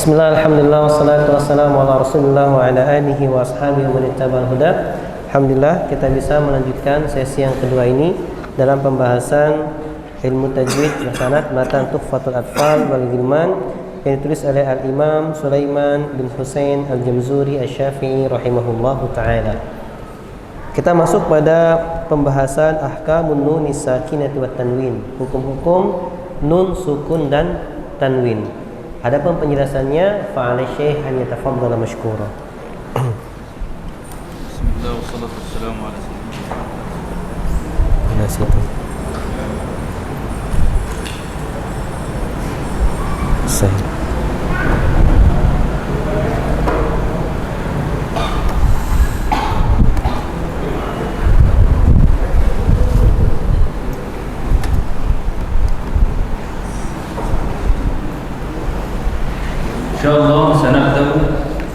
Bismillah, alhamdulillah, wassalatu wassalamu ala rasulillah wa ala alihi wa ashabihi wa manittaba'al huda. Alhamdulillah kita bisa melanjutkan sesi yang kedua ini dalam pembahasan ilmu tajwid bersanad matan Tuhfatul Atfal wal Ghilman yang ditulis oleh Al-Imam Sulaiman bin Husain Al-Jamzuri Asy-Syafi'i rahimahullahu ta'ala. Kita masuk pada pembahasan ahkamun nun sakinati wat tanwin, hukum-hukum nun sukun dan tanwin. Adapun penjelasannya fa'ala syekh an yatafaddala mashkura. Bismillah wassalatu wassalamu ala sayyidina Sahih. InsyaAllah sanabda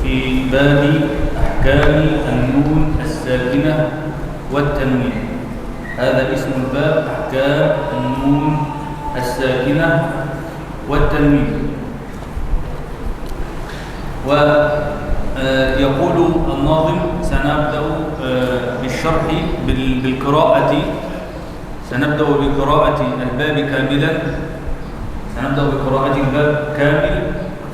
fi babi ahkami an-nun as-sakinah wat-tanwin. Hadha ismul bab ahkam an-nun as-sakinah wat-tanwin. ويقول الناظم سنبدأ بالشرح بالقراءة. سنبدأ بقراءة الباب كاملا. سنبدأ بقراءة الباب كامل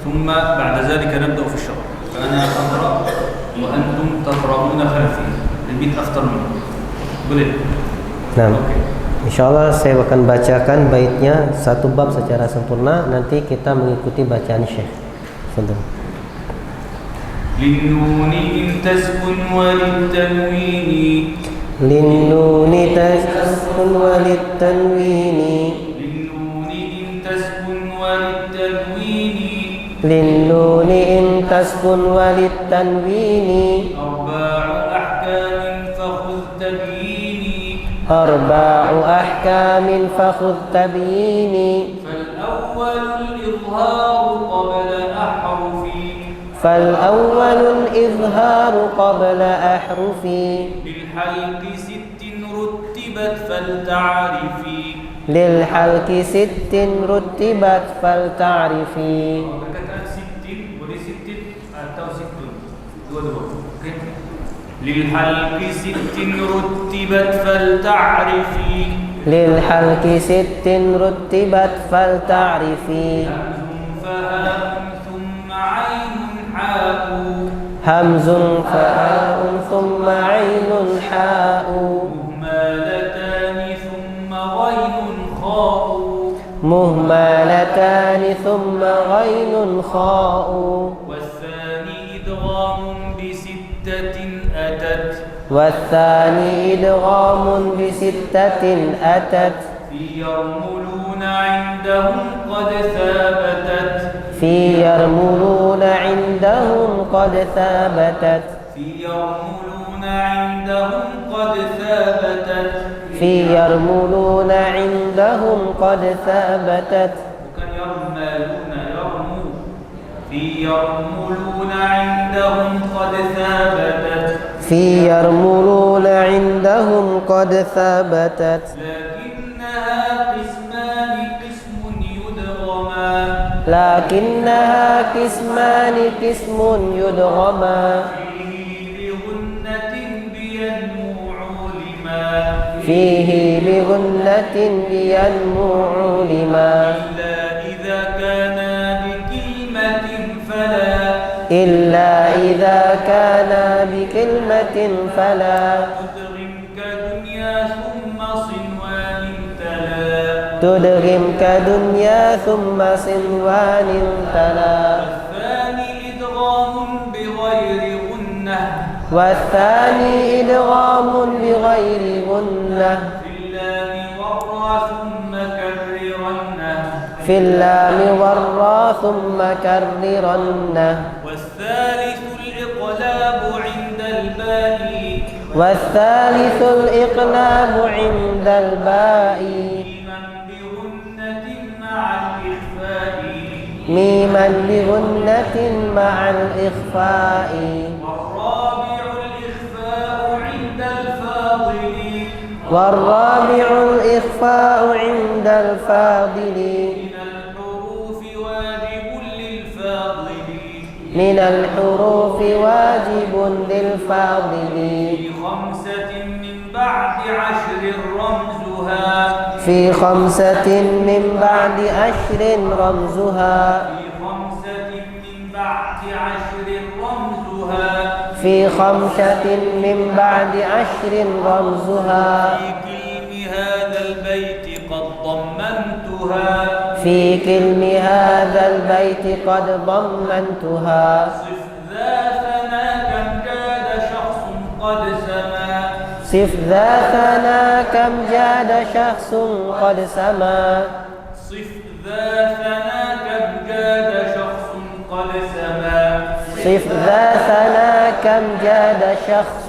ثم بعد ذلك نبدأ في الشرح. فأنا أقرأ وأنتم تقرؤون خلفي. البيت أفضل منه. Boleh? Nah, insyaallah saya akan bacakan baitnya satu bab secara sempurna. Nanti kita mengikuti bacaan Syekh. للنون إن تسكن وللتنوين للنون تسكن وللتنوين للنون إن تسكن وللتنوين للنون إن تسكن وللتنوين أربع أحكام فخذ تبييني أربع أحكام فخذ تبييني فالأول الإظهار قبل أحرفي فالأول الإظهار قبل أحرفي للحلق ست رتبت فلتعرفي للحلق ست رتبت فلتعرفي katakan sittin boleh sittin atau sittun dua-dua. Okey, للحلق ست رتبت فلتعرفي للحلق ست رتبت فلتعرفي همز فهاء ثم عين حاء همز فاء ثم عين حاء مهملتان ثم غين خاء مهملتان ثم غين خاء والثاني إدغام بستة أتت والثاني إدغام بستة أتت في يرملون عندهم قد ثابتت في يرملون عندهم قد ثابتت في يرملون عندهم قد ثابتت في يرملون عندهم قد ثابتت bukan يرملون يرمو في يرملون عندهم قد ثابتت في يرملون عندهم قد ثابتت لكنها قسمان قسم يدغما لكنها قسمان قسم يدغما فيه بغنة بينمو علما فيه بغنة بينمو علما إلا إذا كان بكلمة فلا إلا إذا كان بكلمة فلا تدغم كدنيا ثم صنوان تلا الثاني إدغام بغير غنة والثاني إدغام بغير غنة في اللام والراء ثم كررنه والثالث الإقلاب عند الباء والثالث الإقلاب عند الباء ميما بغنة مع الإخفاء والرابع الإخفاء عند الفاضل من الحروف واجب للفاضل من الحروف واجب للفاضل في 5 من بعد 10 رمزها في 5 من بعد 10 رمزها في 5 من بعد 10 رمزها في كلم هذا البيت قد ضمنتها صف ذا ثنا كم جاد شخص قد سما صف ذا ثنا كم جاد شخص قد سما صف ذا ثنا كم جاد شخص قد سما صف ذا ثنا كم جاد شخص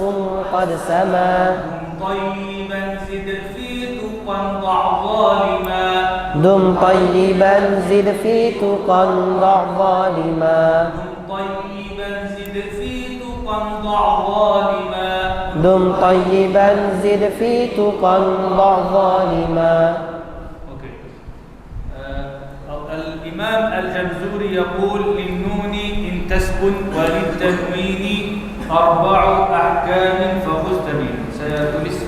قد سما طيبا زد في تقى ضع ظالما دم طيبا زد في تقى ضع ظالما طيبا زد في تقى ضع ظالما دم طيبا زد في تقى ضع ظالما. الإمام الجمزوري يقول للنون إن تسكن وللتنوين 4 أحكام فخذ تبين. Saya tulis.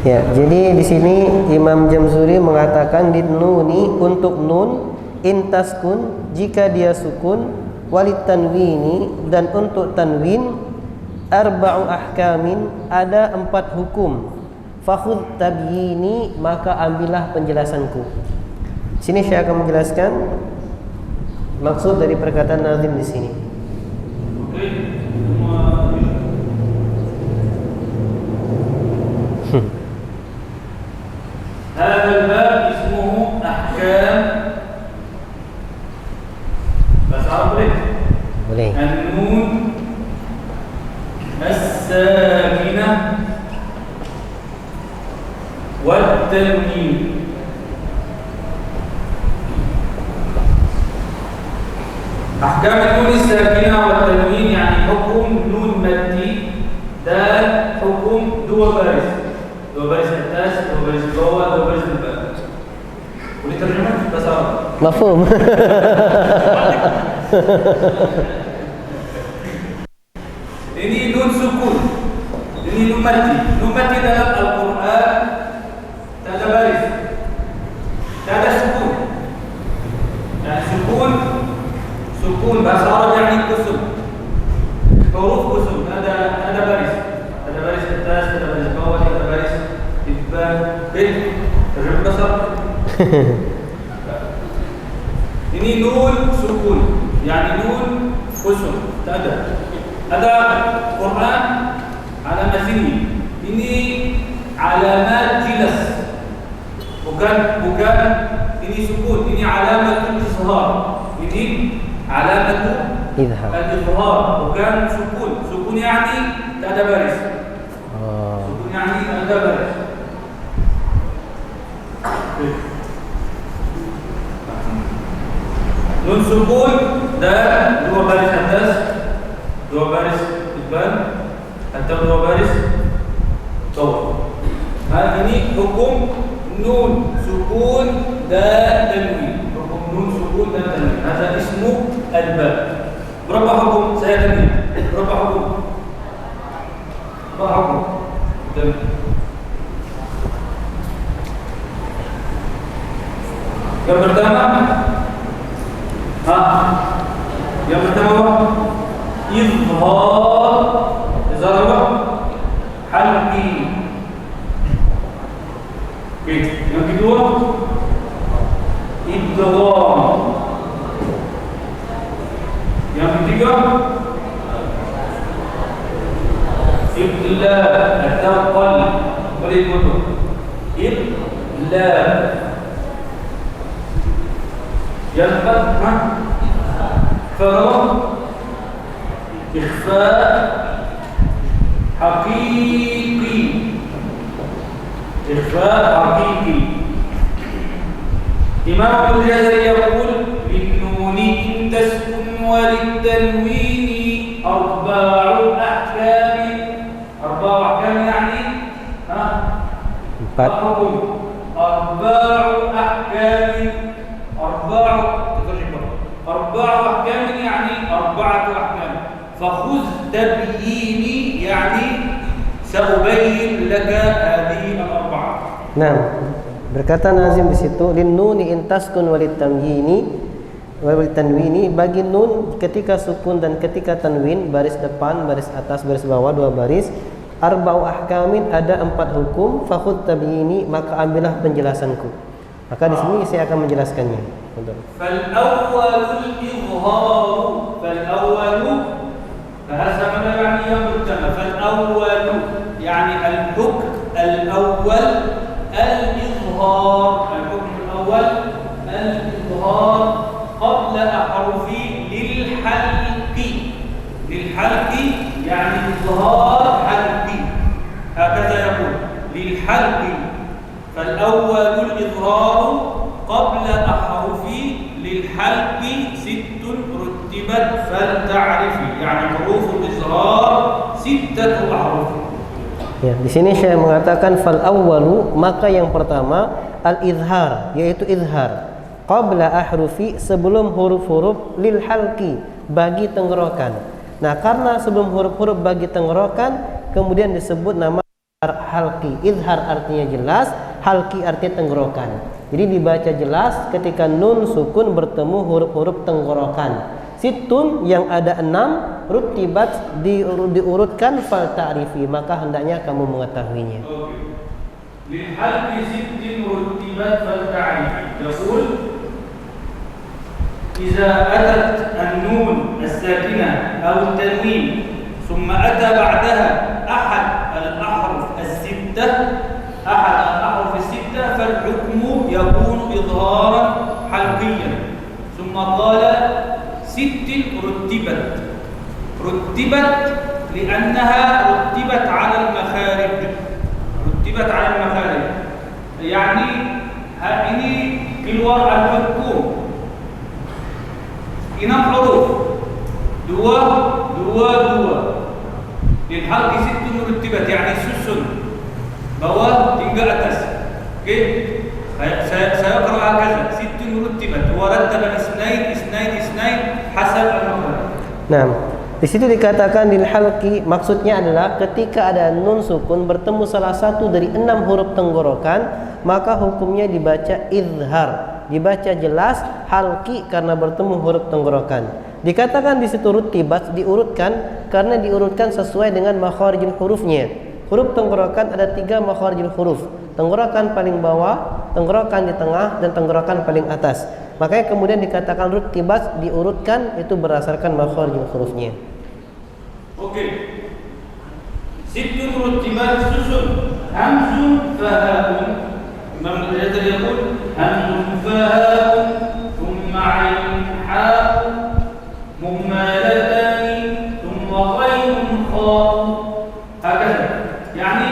Ya, jadi di sini Imam Jamzuri mengatakan di nuni untuk nun intaskun jika dia sukun, walit tanwini dan untuk tanwin arba'u ahkamin ada 4 hukum. Fakhudh tabyini maka ambillah penjelasanku. Sini saya akan menjelaskan maksud dari perkataan nazim di sini. هذا الباب اسمه أحكام. بس عربي Boleh. النون الساكنة والتنوين. أحكام النون الساكنة والتنوين يعني حكم نون مادي دال حكم دو بارز. دو بارز التاس دو بارز الضوء دو بارز الباء. ولي ترجمة بس عربي. Mafhum. Ini nun sukun. Ini nun mati. Nun mati dalam Al-Quran tak ada baris, tak ada sukun. Dan sukun bahasa Arab yang kusum. Huruf kusum, ada baris. Ada baris atas, ada baris bawah, ada baris ibban, bin. Terjemah besar. Ini nun sukun, yani nun kusum, tak ada. Ada Quran alamat sini. Ini alamat jelas. Bukan ini sukun, ini alamat izhar. Ini alamat Izhar. al-izhar, bukan sukun. Sukun yani tak ada baris. Sukun yani tak ada baris. Nun sukun dan 2 baris atas, 2 baris depan atau 2 baris bawah. Ini hukum nun sukun dan tanwin. Hukum nun sukun dan tanwin. Ada ismu al-bab. Berapa hukum? Saya tanya. Berapa hukum? Berapa hukum? Yang pertama, yang pertama izhar apa? Halqi. Oke, yang kedua idgham. Yang ketiga ibla atau qalb. Boleh foto. Ibla. Yang keempat farah ikhfa haqiqi. إخفاء حقيقي. إمام الجزري يقول للنون إن تسكن وللتنوين 4 أحكام. 4 أحكام يعني 4 4 أحكام. 4 أربع أحكام يعني أربعة أحكام. فخذ تبييني يعني سأبين لك هذه الأربعة. Nah, berkata Nazim di situ, linnuni intaskun walit tamyini walit tanwini, bagi nun ketika sukun dan ketika tanwin, baris depan, baris atas, baris bawah, dua baris, arba'u ahkamin, ada 4 hukum, fakhud tabyini, maka ambillah penjelasanku. Maka di sini saya akan menjelaskannya. Fal-awwalul izharu, fal-awwalu bahasa mana yani yang pertama, fal-awwalu yani al-hukm al-awwal al-izhar, al-hukm al-awwal al-izhar qabla ahrufi lil-halqi. Lil-halqi yani izhar halqi, هكذا يقول للحلق. فالأول الإظهار قبل أحرف للحلق 6 رتبت فلتعرفي، يعني حروف الإظهار 6 أحرف. Ya, di sini saya mengatakan fal awwalu, maka yang pertama al-izhar, yaitu izhar. Qabla ahrufi, sebelum huruf-huruf, lil halqi, bagi tenggorokan. Nah, karena sebelum huruf-huruf bagi tenggorokan, kemudian disebut nama halqi. Izhar artinya jelas, halqi artinya tenggorokan. Jadi dibaca jelas ketika nun sukun bertemu huruf-huruf tenggorokan. Situn yang ada 6 rutibat diurutkan fal ta'rifi, maka hendaknya kamu mengetahuinya. Lil halqi 6 rutibat fal ta'rifi. Yaqul إذا أتت النون الساكنة أو التنوين ثم أتى بعدها أحد الأحرف الستة فالحكم يكون إظهارا حلقيا. ثم قال 6 رتبت لأنها رتبت على المخارج، يعني ini keluar al-hukum 6 huruf, 2 للحلق 6 مرتبات يعني susun bawah hingga atas. Oke, saya أقرأ هكذا 6 مرتبات ورتب 2 حسب المخرج. Nah, di situ dikatakan lil halqi, maksudnya adalah ketika ada nun sukun bertemu salah satu dari 6 huruf tenggorokan, maka hukumnya dibaca izhar, dibaca jelas, halqi karena bertemu huruf tenggorokan. Dikatakan di situ rutibat, diurutkan karena diurutkan sesuai dengan makharijul hurufnya. Huruf tenggorokan ada 3 makharijul huruf. Tenggorokan paling bawah, tenggorokan di tengah, dan tenggorokan paling atas. Makanya kemudian dikatakan rutibat, diurutkan itu berdasarkan makharijul hurufnya. Oke. 6 rutibat susun. Hamzun fahaun. Imam Al-Ghazali yaqul hamzun fahaun thumma 'ainun ha'un مهملتان ثم غين خاء هكذا، يعني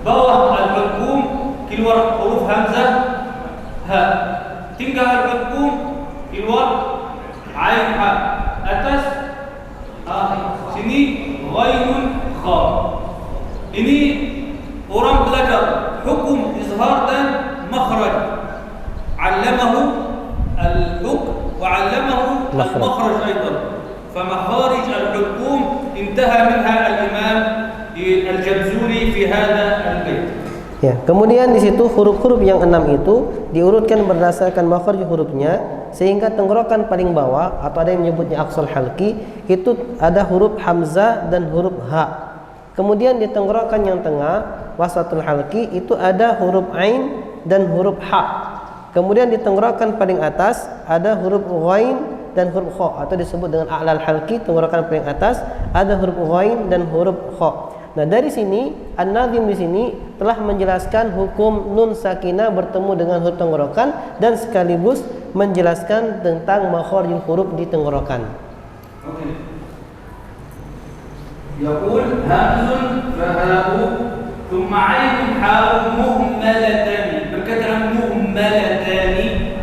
bawah al-hukum keluar huruf hamzah ha, tinggal al-hukum keluar ain ha, atas sini ghainun kha. Ini orang belajar hukum izhar dan makhraj, 'allamahu al-hukm وعلمه المخرج أيضا. فمخارج الحكم انتهى منها الإمام الجمزوري في هذا البيت. Ya, kemudian di situ huruf-huruf yang 6 itu diurutkan berdasarkan makhraj hurufnya, sehingga tenggorokan paling bawah atau ada yang menyebutnya aqsal halqi itu ada huruf hamzah dan huruf ha. Kemudian di tenggorokan yang tengah wasatul halqi itu ada huruf ain dan huruf ha. Kemudian di tenggorokan paling atas ada huruf ghain dan huruf kha, atau disebut dengan a'lal halqi, tenggorokan paling atas ada huruf ghain dan huruf kha. Nah, dari sini An-Nazim di sini telah menjelaskan hukum nun sakinah bertemu dengan huruf tenggorokan dan sekaligus menjelaskan tentang makharijul huruf di tenggorokan. Oke. Yaqul hamzun fahahu thumma 'ainun ha'un muhmalatan. Berkata muhmalatani,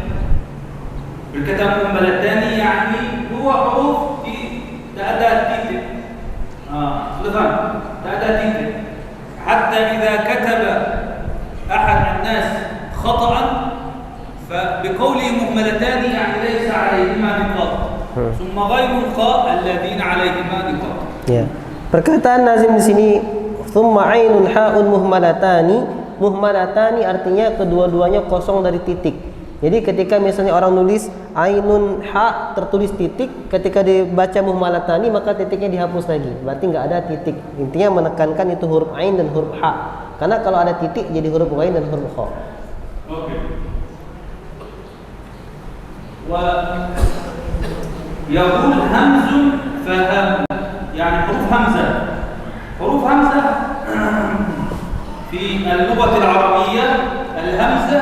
berkata muhmalatani yani 2 huruf tidak ada titik. Selesai, tidak ada titik. Hatta idza kataba ahad an-nas khata'an فبقوله مهملتان يعني ليس عليهما نقاط. ghainul kha alladziina 'alaihima niqab. Ya. Perkataan nazim di sini thumma ainun haun muhmalatani. Muhmalatani artinya kedua-duanya kosong dari titik. Jadi ketika misalnya orang nulis ainun ha tertulis titik, ketika dibaca muhmalatani maka titiknya dihapus lagi. Berarti nggak ada titik. Intinya menekankan itu huruf ain dan huruf ha. Karena kalau ada titik jadi huruf ghain dan huruf kha. Oke. Wa yaqul hamzun faham. يعني حروف همزة. حروف همزة في اللغة العربية الهمزة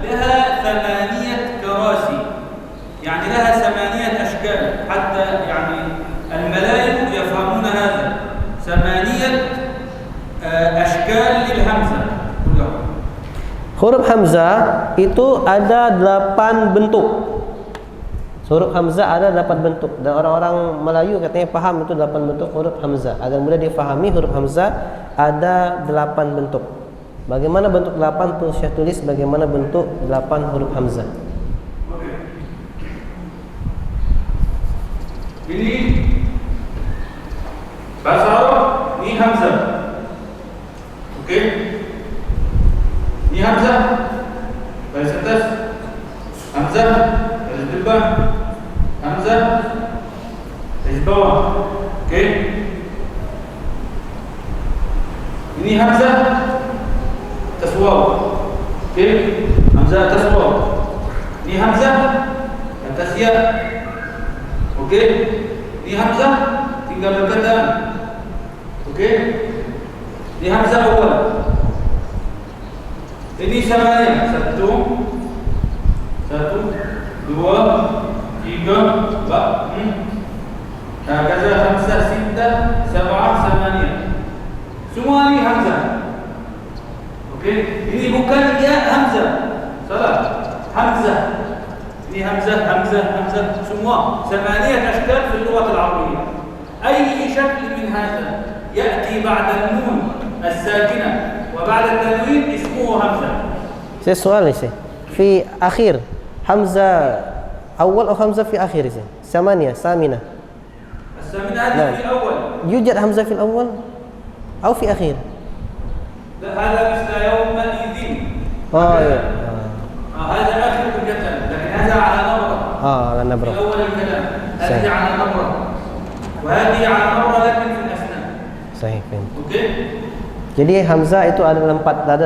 لها 8 كراسي، يعني لها 8 أشكال، حتى يعني الملايين يفهمون هذا. 8 أشكال للهمزة كلها. Huruf hamzah itu ada 8 bentuk. Huruf hamzah ada 8 bentuk dan orang-orang Melayu katanya paham itu 8 bentuk huruf hamzah. Agar mudah difahami huruf hamzah ada 8 bentuk. Bagaimana bentuk 8 tuh saya tulis bagaimana bentuk 8 huruf hamzah. Oke. Ini bahasa Arab ini hamzah. Oke. Ini hamzah. Baris atas hamzah. Bawah hamzah garis bawah. Oke. Ini hamzah atas waw. Oke. Hamzah atas waw. Ini hamzah atas ya. Oke. Ini hamzah tinggal berkata. Oke. Ini hamzah awal. Ini samanya 1 2 3 4 هكذا 5 6 7 8. Semua ini hamzah. Oke, ini bukan ya hamzah. Salah. Hamzah. Ini hamzah semua 8 أشكال في اللغة العربية. أي شكل من هذا يأتي بعد النون الساكنة وبعد التنوين اسمه همزة. Saya soal nih, في أخير همزة أول أو همزة في آخر سامنة. الثامنة هذه في الأول. يوجد همزة في الأول أو في أخير؟ لا هذا مثل يومئذ. إيه. هذا آخر الكلام لكن هذا على نبرة. على نبرة. في أول الكلام. هذه على نبرة وهذه على نبرة لكن في الأسنان. صحيح. أوكي. Jadi hamzah itu ada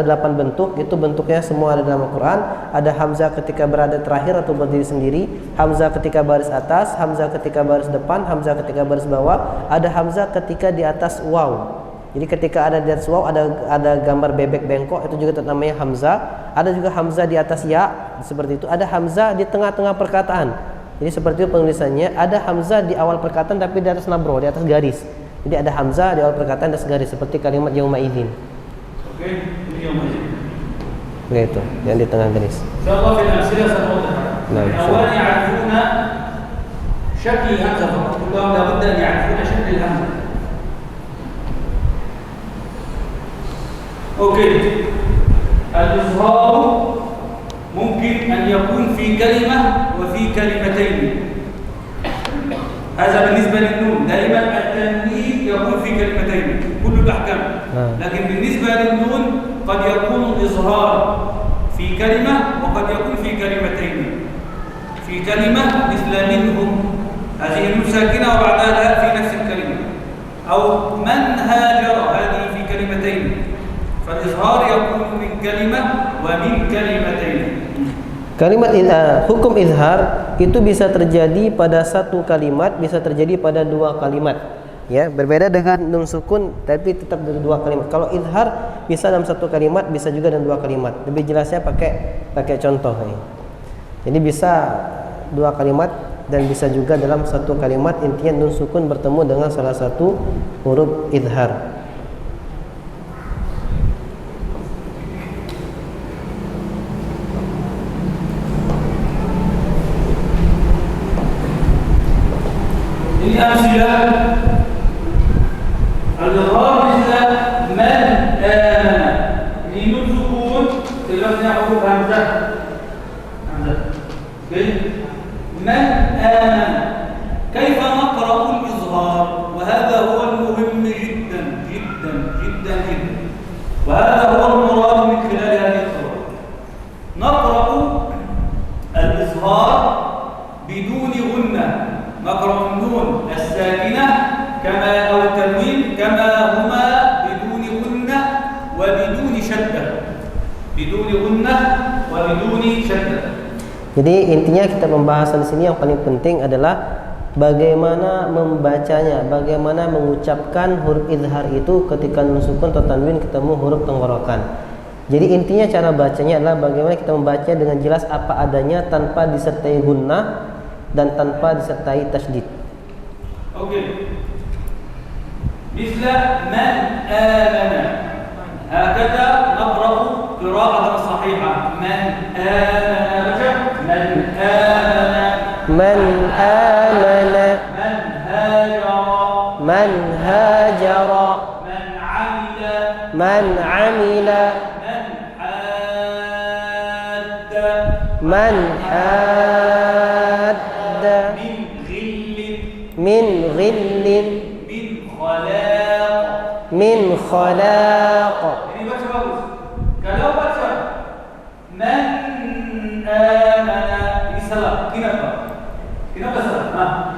8 bentuk, itu bentuknya semua ada dalam Al-Quran. Ada hamzah ketika berada terakhir atau berdiri sendiri, hamzah ketika baris atas, hamzah ketika baris depan, hamzah ketika baris bawah, ada hamzah ketika di atas waw. Jadi ketika ada di atas waw ada gambar bebek bengkok, itu juga namanya hamzah. Ada juga hamzah di atas ya, seperti itu. Ada hamzah di tengah-tengah perkataan. Jadi seperti itu penulisannya, ada hamzah di awal perkataan tapi di atas nabro, di atas garis. Jadi ada hamzah di awal perkataan dan segaris seperti kalimat yauma idzin. Oke, ini yauma idzin. Begitu, yang di tengah garis. Insyaallah fil amsilah sanawadaha. Awwalan ya'rifuna syakl hamzah faqat. Kullahum la budda an ya'rifuna syakl hamzah. Oke. Al-izhar mungkin an yakun fi kalimah wa fi kalimatayn. هذا بالنسبة للنون دائما التنوين يكون في كلمتين كل الأحكام لكن بالنسبة للنون قد يكون الإظهار في كلمة وقد يكون في كلمتين. في كلمة مثل منهم هذه النون ساكنة وبعدها لا في نفس الكلمة أو من هاجر هذه في كلمتين فالإظهار يكون من كلمة ومن كلمتين. Kalimat hukum izhar itu bisa terjadi pada satu kalimat, bisa terjadi pada 2 kalimat. Ya, berbeda dengan nun sukun tapi tetap dari 2 kalimat. Kalau izhar bisa dalam satu kalimat, bisa juga dalam 2 kalimat. Lebih jelasnya pakai contoh ya. Jadi bisa 2 kalimat dan bisa juga dalam satu kalimat, intinya nun sukun bertemu dengan salah satu huruf izhar. أمثلة الإظهار مثل من آمن لنون سكون تلفنا حروف همزة من آمن كيف الإظهار بدون غنة، نقرأ النون الساكنة كما أو التنوين كما هما بدون غنة وبدون شدة، بدون غنة وبدون شدة. Jadi intinya kita pembahasan di sini yang paling penting adalah bagaimana membacanya, bagaimana mengucapkan huruf izhar itu ketika nun sukun atau tanwin ketemu huruf tenggorokan. Jadi intinya cara bacanya adalah bagaimana kita membaca dengan jelas apa adanya tanpa disertai gunnah dan tanpa disertai tasydid. Oke. Misal man amana. Hakada naqra'u qira'atan sahihah. Man amana. Man amana. Man amana. Man hajara. Man hajara. Man amila. Man amila. Man hadda. Min ghillin. Min khalaq. Ini baca bagus. Kalau baca man amana ini salah. Kenapa? Kenapa salah?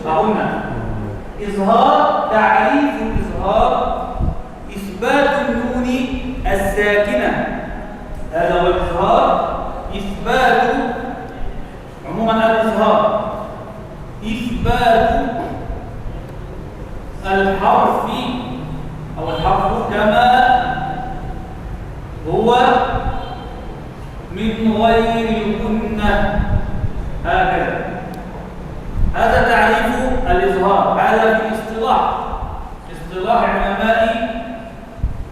Qulna izhar ta'rif izhar isbat an-nun as-sakinah. هذا هو الإظهار. إثبات عموما الإظهار إثبات الحرف أو الحرف كما هو من غير غنة، هكذا. هذا تعريف الإظهار، هذا في اصطلاح علماء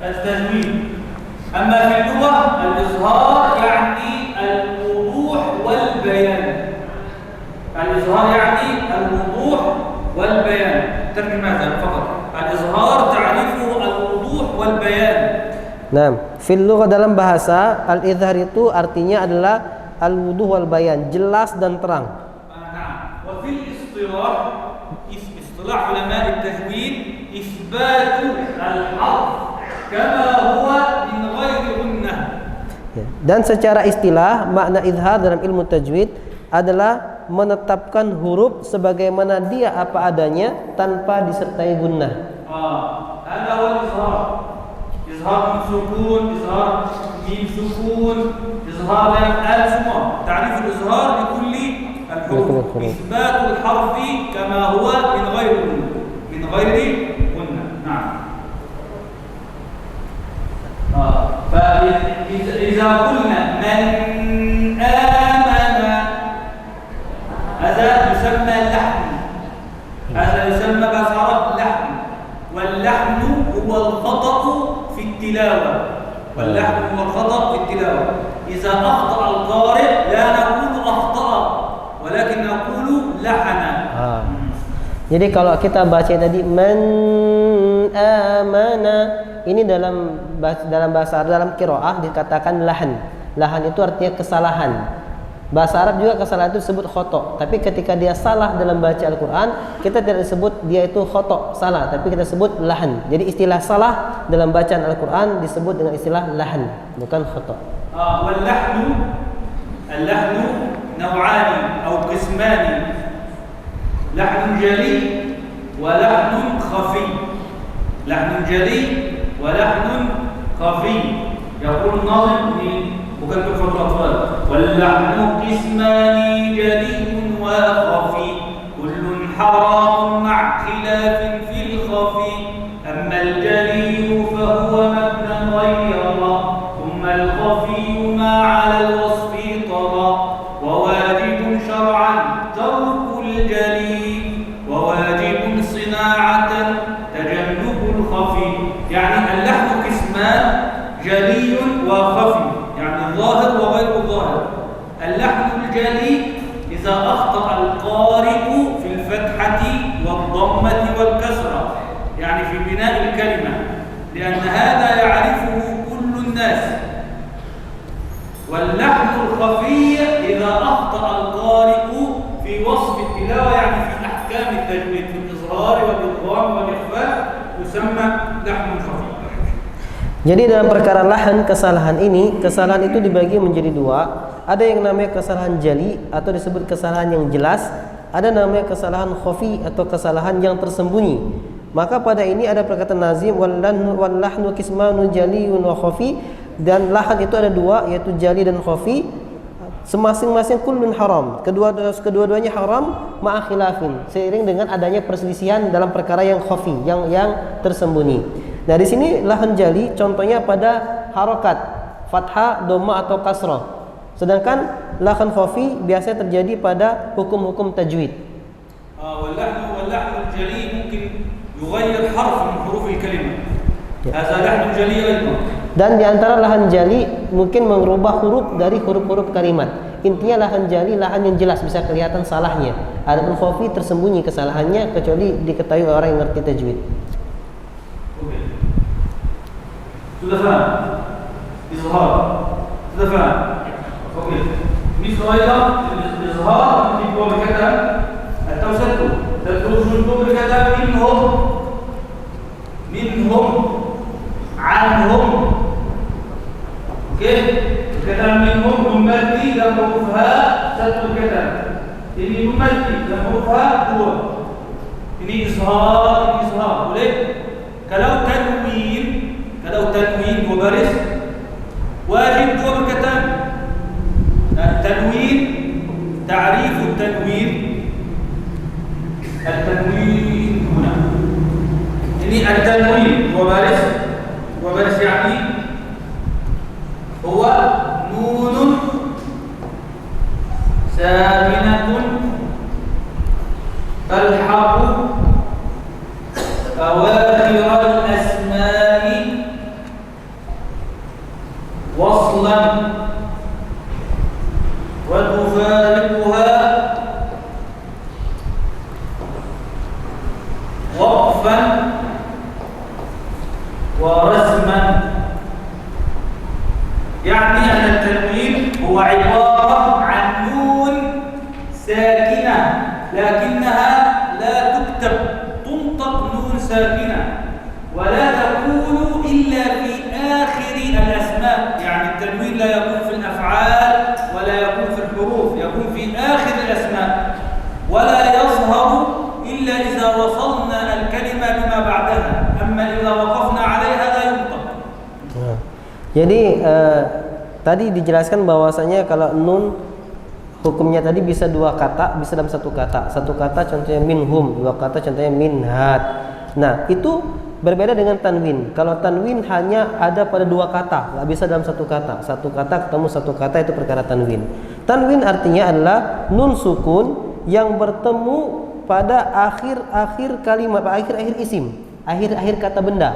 التجويد. أما في اللغة الإظهار يعني الوضوح والبيان. الإظهار يعني الوضوح والبيان. ترجم هذا فقط. الإظهار تعريفه الوضوح والبيان. Nah, fil lughah dalam bahasa al-izhar itu artinya adalah al-wuduh wal bayan, jelas dan terang. Nah, wa fil istilah ulama at-tajwid isbatu al-harf kama huwa min ghairi gunnah. Dan secara istilah makna izhar dalam ilmu tajwid adalah menetapkan huruf sebagaimana dia apa adanya tanpa disertai gunnah. Ada wal izhar. Izhar min sukun, izhar min sukun, izhar al semua. Ta'rif al-izhar li kulli al-huruf. Isbat al-harf kama huwa min ghairi gunnah. Min ghairi gunnah. Naam. فإذا قلنا من آمن هذا يسمى لحن، هذا يسمى بصارة لحن، واللحن هو الخطأ في التلاوة، واللحن هو الخطأ في التلاوة. إذا أخطأ القارئ لا نقول أخطأ ولكن نقول لحن. Jadi kalau kita baca tadi man amana, ini dalam bahasa Arab, dalam qiraah dikatakan lahan. Lahan itu artinya kesalahan. Bahasa Arab juga kesalahan itu disebut khoto. Tapi ketika dia salah dalam baca Al-Quran, kita tidak disebut dia itu khoto, salah, tapi kita sebut lahan. Jadi istilah salah dalam bacaan Al-Quran disebut dengan istilah lahan, bukan khoto. اللحن نوعان أو قسمان، لحن جلي ولحن خفي. لحن جلي ولحن خفي. يقول الناظم bukan بالفترة واللحن قسمان جلي وخفي كل حرام مع خلاف في الخفي أما الجلي فهو مبنى غير ثم الخفي ما على الوصف طرى وواجب شرعا ترك الجلي وواجب صناعة تجنب الخفي. يعني اللحن قسمان جلي وخفي، يعني الظاهر وغير الظاهر. اللحن الجلي إذا أخطأ القارئ في الفتحة والضمة والكسرة، يعني في بناء الكلمة، لأن هذا يعرفه كل الناس. واللحن الخفي إذا أخطأ القارئ في وصف التلاوة، يعني في أحكام التجويد في الإظهار والإدغام والإخفاء، يسمى لحن خفي. Jadi dalam perkara lahan, kesalahan itu dibagi menjadi dua. ada yang namanya kesalahan jali atau disebut kesalahan yang jelas, ada namanya kesalahan khafi atau kesalahan yang tersembunyi. Maka pada ini ada perkataan nazim wallahnu qismanu jaliyun wa khafi, dan lahan itu ada dua, yaitu jali dan khafi. Semasing-masing kullun haram. Kedua-duanya haram ma'a khilafin, seiring dengan adanya perselisihan dalam perkara yang khafi, yang tersembunyi. Nah, di sini lahan jali contohnya pada harokat fathah, dhamma atau kasrah. Sedangkan lahan khafi biasanya terjadi pada hukum-hukum tajwid. واللحن الجلي ممكن يغير حرف من حروف الكلمة. هذا لحن جلي أيضا. Dan di antara lahan jali mungkin mengubah huruf dari huruf-huruf kalimat. Intinya lahan jali lahan yang jelas, bisa kelihatan salahnya. Adapun khafi tersembunyi kesalahannya kecuali diketahui orang yang ngerti tajwid. Oke. Sudah paham? Izhar. Sudah paham? Oke. Misal ayat izhar itu berkata atau satu. Terus untuk berkata minhum anhum. Okey, berkata minhum mumati dan hurufha satu kata. Ini mumati dan hurufha dua. Ini izhar, boleh? Kalau tanwin dua baris, wajib dua perkataan. Tanwin, ta'rif tanwin. التنوين هنا. ini التنوين dua baris يعني هو نون ساكنة تلحق أواخر الأسماء وصلا وتفارقها وقفا ورسما. يعني أن التنوين هو عبارة عن نون ساكنة لكنها لا تكتب، تنطق نون ساكنة ولا تكون إلا في آخر الأسماء. يعني التنوين لا يكون في الأفعال ولا يكون في الحروف، يكون في آخر الأسماء ولا يظهر إلا إذا وصلنا الكلمة بما بعدها. أما إذا وقفنا عليها لا ينطق. Jadi tadi dijelaskan bahwasanya kalau nun hukumnya tadi bisa dua kata, bisa dalam satu kata. Satu kata contohnya minhum, dua kata contohnya minhat. Nah, itu berbeda dengan tanwin. Kalau tanwin hanya ada pada dua kata, nggak bisa dalam satu kata. Satu kata ketemu satu kata, itu perkara tanwin. Tanwin artinya adalah nun sukun yang bertemu pada akhir-akhir kalimat, akhir-akhir isim, akhir-akhir kata benda.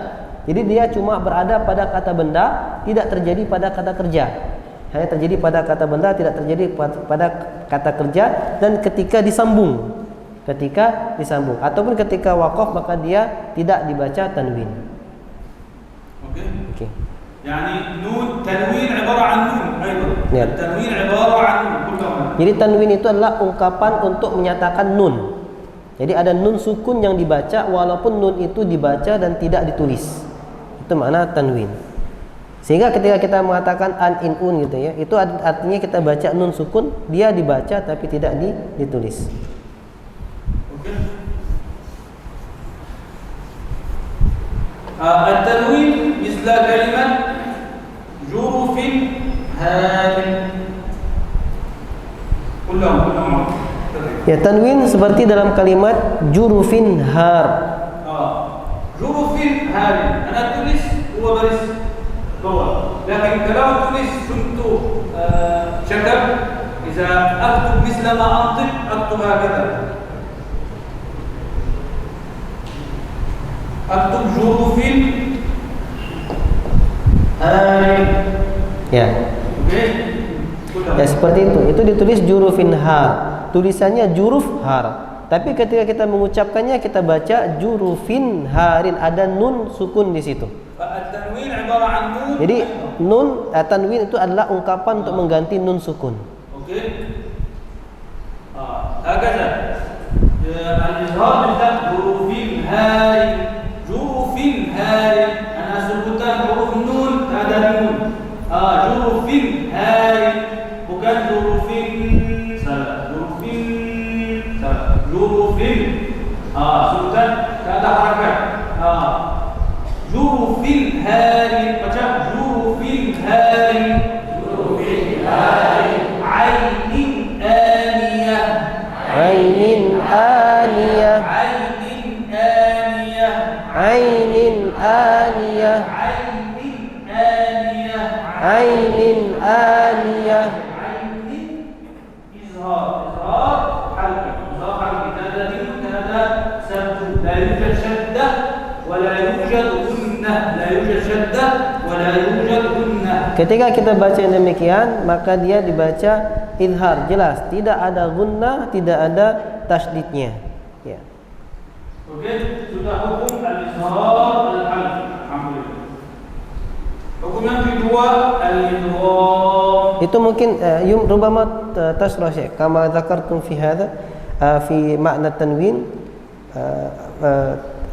Jadi dia cuma berada pada kata benda, tidak terjadi pada kata kerja. Hanya terjadi pada kata benda, tidak terjadi pada kata kerja. Dan ketika disambung, ataupun ketika waqaf, maka dia tidak dibaca tanwin. Oke. Yani nun tanwin ibarat an nun aidan. Tanwin ibarat an nun. Jadi tanwin itu adalah ungkapan untuk menyatakan nun. Jadi ada nun sukun yang dibaca walaupun nun itu dibaca dan tidak ditulis. Itu makna tanwin. Sehingga ketika kita mengatakan an in un gitu ya, itu artinya kita baca nun sukun, dia dibaca tapi tidak ditulis. Oke. At-tanwin misla kalimat jurufin harin. Ulang. Ya, tanwin seperti dalam kalimat jurufin har. Jurufin harin. Ana tulis dua baris bawah. Lakin kalau tulis untuk syakab, jika aktub misla ma antib, aktub hakada. Aktub jurufin harin. Ya. Oke. Ya, seperti itu. Itu ditulis jurufin har. Tulisannya juruf har. Tapi ketika kita mengucapkannya, kita baca jurufin harin, ada nun sukun di situ. Jadi nun tanwin itu adalah ungkapan untuk mengganti nun sukun. Oke. Hakada. Al-izhar bisa jurufin harin. Jurufin harin. Ana sebutan huruf nun, ada nun. Jurufin harin. Bukan jurufin. Sultan tak ada harakat. Jurufil hari, baca jurufil hari. Jurufil hari. Ainin aniyah. Ainin aniyah. Ainin aniyah. Ainin aniyah. Ainin aniyah. Ainin aniyah. Ainin izhar halqi. Izhar halqi. هذا سبب لا يوجد شدة ولا يوجد غنة. لا يوجد شدة ولا يوجد غنة. Ketika kita baca yang demikian, maka dia dibaca izhar, jelas, tidak ada gunnah, tidak ada tasydidnya. Ya. Oke, sudah hukum al-izhar al-halq. Alhamdulillah. Hukum yang kedua al-idgham. Itu mungkin rubama tasrah syekh kama dzakartum fi hadha fi makna tanwin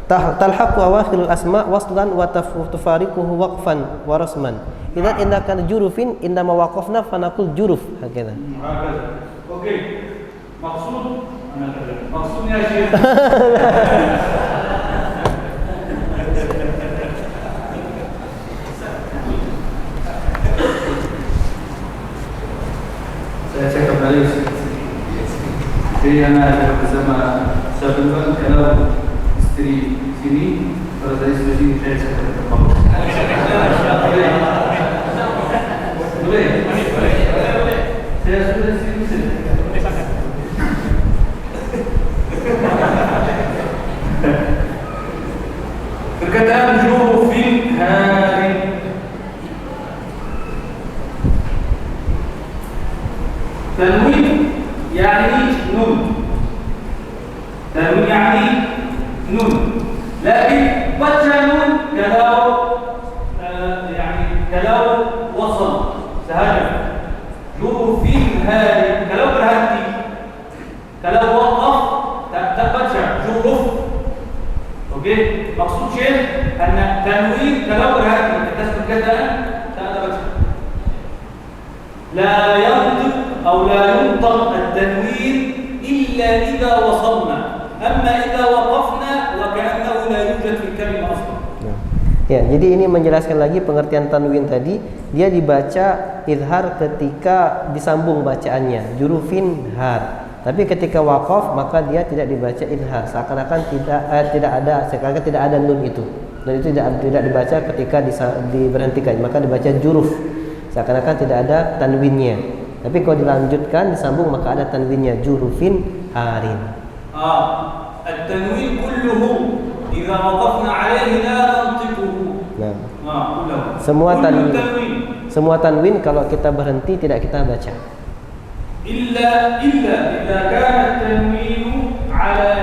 talhaqu awakhir al-asma waslan wa tufariquhu waqfan wa rasman. Idzan inna kana jurufin inna ma waqafna fa naqul juruf hakadha. Oke. Maksudnya syekh. Saya kembali. Jadi anak bersama sahabat kalau istri sini, kalau saya istri sini saya cakap boleh. Saya sudah sini. Perkataan jurufin hari. Tanwin يعني نون. تنوين يعني نون. لكن baca نون kalau يعني kalau وصل sahaja. Jurufin hari kalau berhenti, kalau waqaf tak baca juruf. Okey, maksud syekh anna tanwin kalau berhenti atas perkataan tak ada baca. La yantiq أو لا ينطق التنوين إلا إذا وصلنا. أما إذا وقفنا وكأنه لا يوجد في الكلمة أصلا. Ya, jadi ini menjelaskan lagi pengertian tanwin tadi. Dia dibaca izhar ketika disambung bacaannya, jurufin har. Tapi ketika waqaf maka dia tidak dibaca izhar, seakan-akan tidak ada nun itu. Dan itu tidak dibaca ketika diberhentikan, maka dibaca juruf. Seakan-akan tidak ada tanwinnya. Tapi kalau dilanjutkan disambung maka ada tanwinnya, jurufin harin. At-tanwin kulluhu idza waqafna 'alaihi la nantiquhu. Nah. Semua tanwin kalau kita berhenti tidak kita baca. Illa idza kana at-tanwin 'ala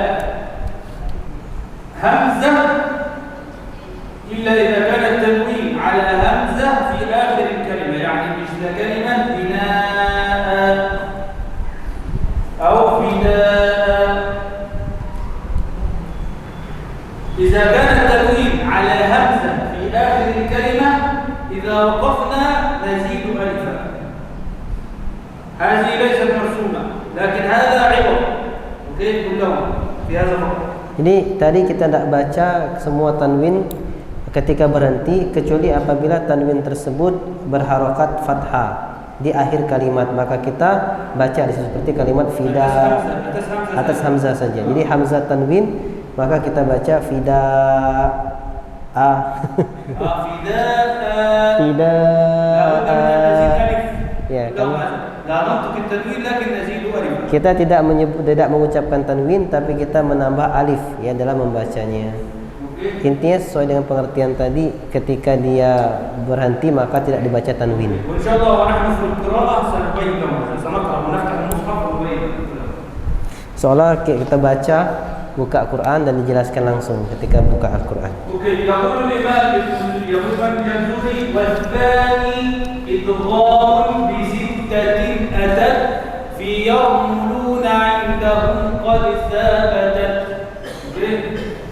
hamzah. Illa idza kana at-tanwin 'ala hamzah fi akhir al-kalimah, yani misla kalimah bina أو فداء. إذا كان التنوين على همزة في آخر الكلمة إذا وقفنا نزيد ألفا. هذه ليست مرسومة لكن هذا عوض. أوكي كلهم في هذا الوقت. Jadi tadi kita tidak baca semua tanwin ketika berhenti kecuali apabila tanwin tersebut berharokat fathah di akhir kalimat, maka kita baca di situ seperti kalimat fida atas hamzah saja. Jadi hamzah tanwin maka kita baca fida fida ya kan. Kita tidak mengucapkan tanwin tapi kita menambah alif ya dalam membacanya. Intinya sesuai dengan pengertian tadi, ketika dia berhenti maka tidak dibaca tanwin. Seolah kita baca buka Quran dan dijelaskan langsung ketika buka Al-Quran.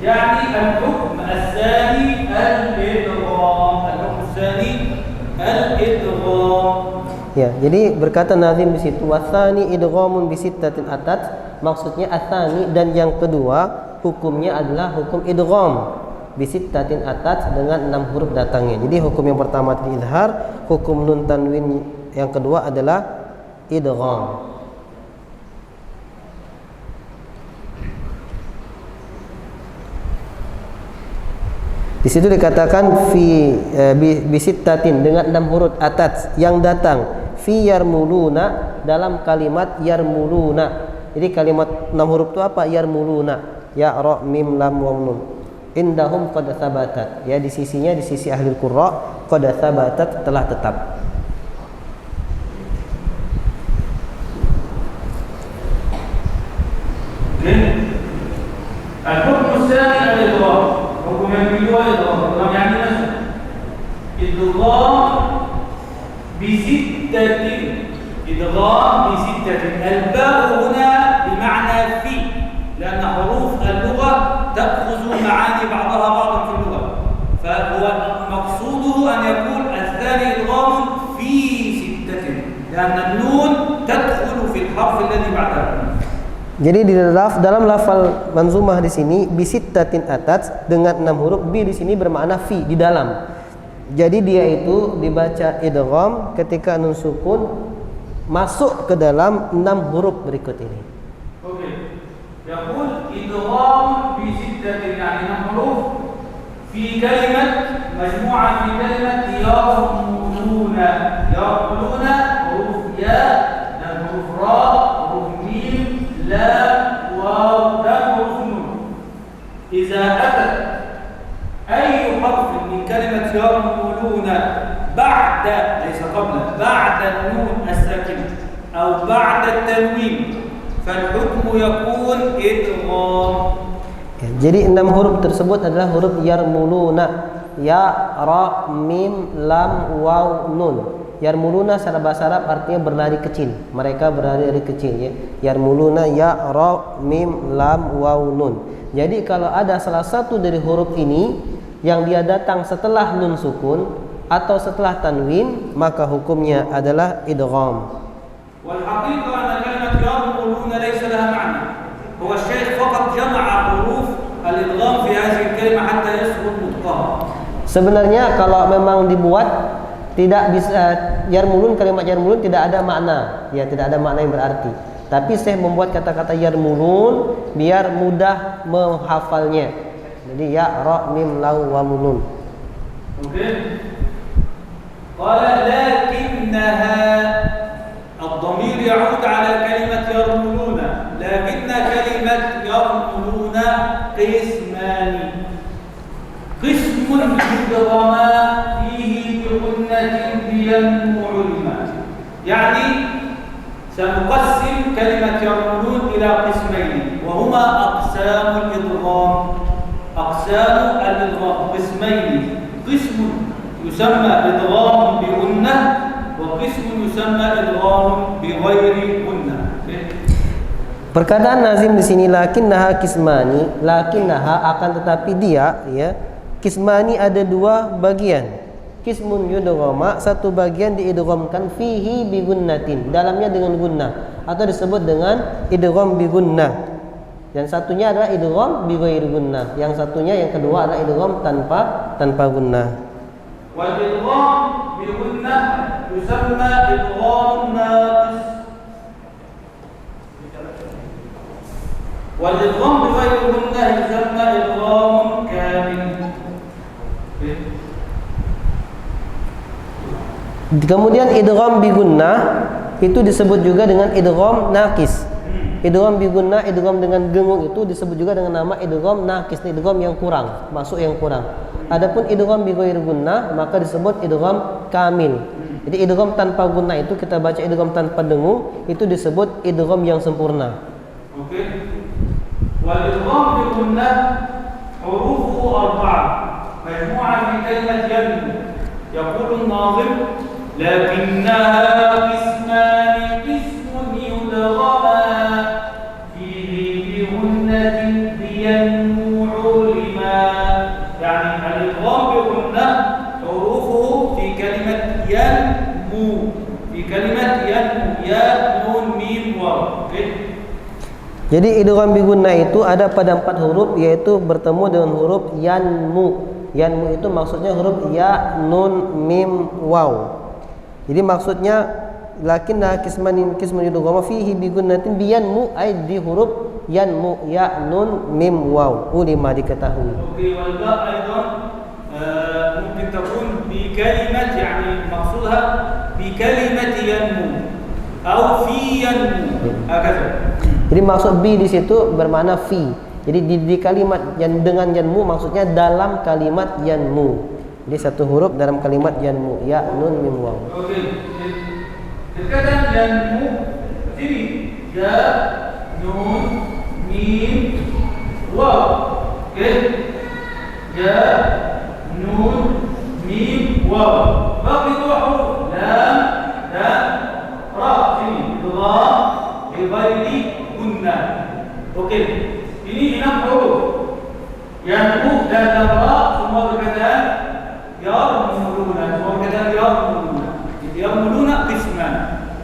يعني الحكم الثاني الإدغام. الحكم الثاني الإدغام. Ya, jadi berkata nazim di situ wasani idghamun bi sittatin atat. maksudnya atsani, dan yang kedua hukumnya adalah hukum idgham bisittatin atat dengan 6 huruf datangnya. Jadi hukum yang pertama tadi izhar, hukum nun tanwin yang kedua adalah idgham. Di situ dikatakan bisittatin dengan 6 huruf atat yang datang fi yarmuluna dalam kalimat yarmuluna. Jadi kalimat 6 huruf itu apa? Yarmuluna, ya ra mim lam waw nun. Indahum qad tsabatat. Ya, di sisinya, di sisi ahli qurra, qad tsabatat, telah tetap. Al-hukm tsani al-idgham. Hukum yang kedua idgham yang mana? Idgham bisittatin. Idgham bisittatin. Al-ba' huna بمعنى في لأن حروف اللغة تأخذ معاني بعضها بعضا في اللغة فهو مقصوده أن يكون الثاني إدغام في ستة لأن النون تدخل في الحرف الذي بعدها. Jadi di dalam lafal manzumah di sini bisittatin atat dengan 6 huruf, bi di sini bermakna fi, di dalam. Jadi dia itu dibaca idgham ketika nun sukun masuk ke dalam 6 huruf berikut ini. Oke. Yaqul idgham bi sittatin yani 6 huruf fi kalimat majmu'ah fi kalimat yaquluna. Yaquluna huruf ya dan huruf ra, huruf mim, lam, waw dan huruf nun. Idza atat أي حرف من كلمة يرملون بعد ليس قبل بعد النون الساكنة أو بعد التنوين فالحكم يكون إدغام. Jadi 6 huruf tersebut adalah huruf yarmuluna, ya, ra, mim, lam, waw, nun. Yarmuluna secara bahasa Arab artinya berlari kecil. Mereka berlari kecil, ya. Yarmuluna, ya, ra, mim, lam, waw, nun. Jadi kalau ada salah satu dari huruf ini yang dia datang setelah nun sukun atau setelah tanwin, maka hukumnya adalah idgham. Wal haqiqah anna kalimat yarmuluna laysa laha ma'na. Huwa asy-syaikh faqat jama'a huruf al-idgham fi hadhihi al-kalimah hatta yasbut nutqaha. Sebenarnya kalau memang dibuat tidak bisa yarmulun, kalimat yarmulun tidak ada makna, ya, tidak ada makna yang berarti. Tapi saya membuat kata-kata yarmulun biar mudah menghafalnya. Jadi ya, ra, mim, lam, waw, nun. Oke. Qala lakinnaha ad-dhamir ya'ud 'ala kalimat yarmuluna. Lakinna kalimat yarmuluna qismani. Qismun yudghama fihi bi ghunnatin biyanmu'ulma. Yani سنقسم كلمة يرملون إلى قسمين وهما أقسام الإدغام. أقسام الإدغام قسمين، قسم يسمى إدغام بغنة وقسم يسمى إدغام بغير غنة. Perkataan nazim di sini lakinnaha kismani, lakinnaha akan tetapi dia, ya, kismani ada 2 bagian. Kismun yudghama, satu bagian diidghamkan fihi bi gunnatin, dalamnya dengan gunnah atau disebut dengan idgham bi gunnah. Yang satunya adalah idgham bi ghairi gunnah. Yang satunya, yang kedua adalah idgham tanpa gunnah. Wal idgham bi gunnah yusamma idgham naqis. Wal idgham bi ghairi gunnah yusamma idgham kamil. Kemudian idgham bi gunnah itu disebut juga dengan idgham naqis. Idgham bi gunnah, idgham dengan gengung itu disebut juga dengan nama idgham naqis, idgham yang kurang, masuk yang kurang. Adapun idgham bi ghairi gunnah maka disebut idgham kamil. Jadi idgham tanpa gunnah itu kita baca idgham tanpa dengung, itu disebut idgham yang sempurna. Oke. Wal idgham bi gunnah hurufuhu 4 majmu'ah fi kalimat yanmu. Yaqulu an-nazim lakinnaha qisman qismun yudghama fihi bi gunnatin biyanmu lima. Yani al-idgham bi gunnah hurufuhu fi kalimat yanmu, fi kalimat yanmu, ya, nun, mim, waw. Jadi idgham bi gunnah itu ada pada 4 huruf, yaitu bertemu dengan huruf yanmu. Yanmu itu maksudnya huruf ya, nun, mim, waw. Jadi maksudnya lakinna kisman idgham fihi bi gunnatin bi yanmu, ay di huruf yanmu, ya, nun, mim, waw. Ulima diketahui. Oke, wal ba aidan mungkin takun bi kalimat, yani maksudnya bi kalimat yanmu atau fi yanmu. Hakadha. Jadi maksud bi di situ bermakna fi. Jadi di kalimat yang dengan yanmu maksudnya dalam kalimat yanmu. Jadi satu huruf dalam kalimat yanmu, ya, nun, mim, waw. Oke. Terkadang yanmu sini ya, nun, mim, waw. Oke. Ya, nun, mim, waw. Bagi 2 huruf lam dan ra. Sini idgham bi ghairi gunnah. Oke. Ini 6 huruf. Yanmu dan ra semua berkaitan yarmuluna. Semua berkaitan yarmuluna. Yarmuluna qisman.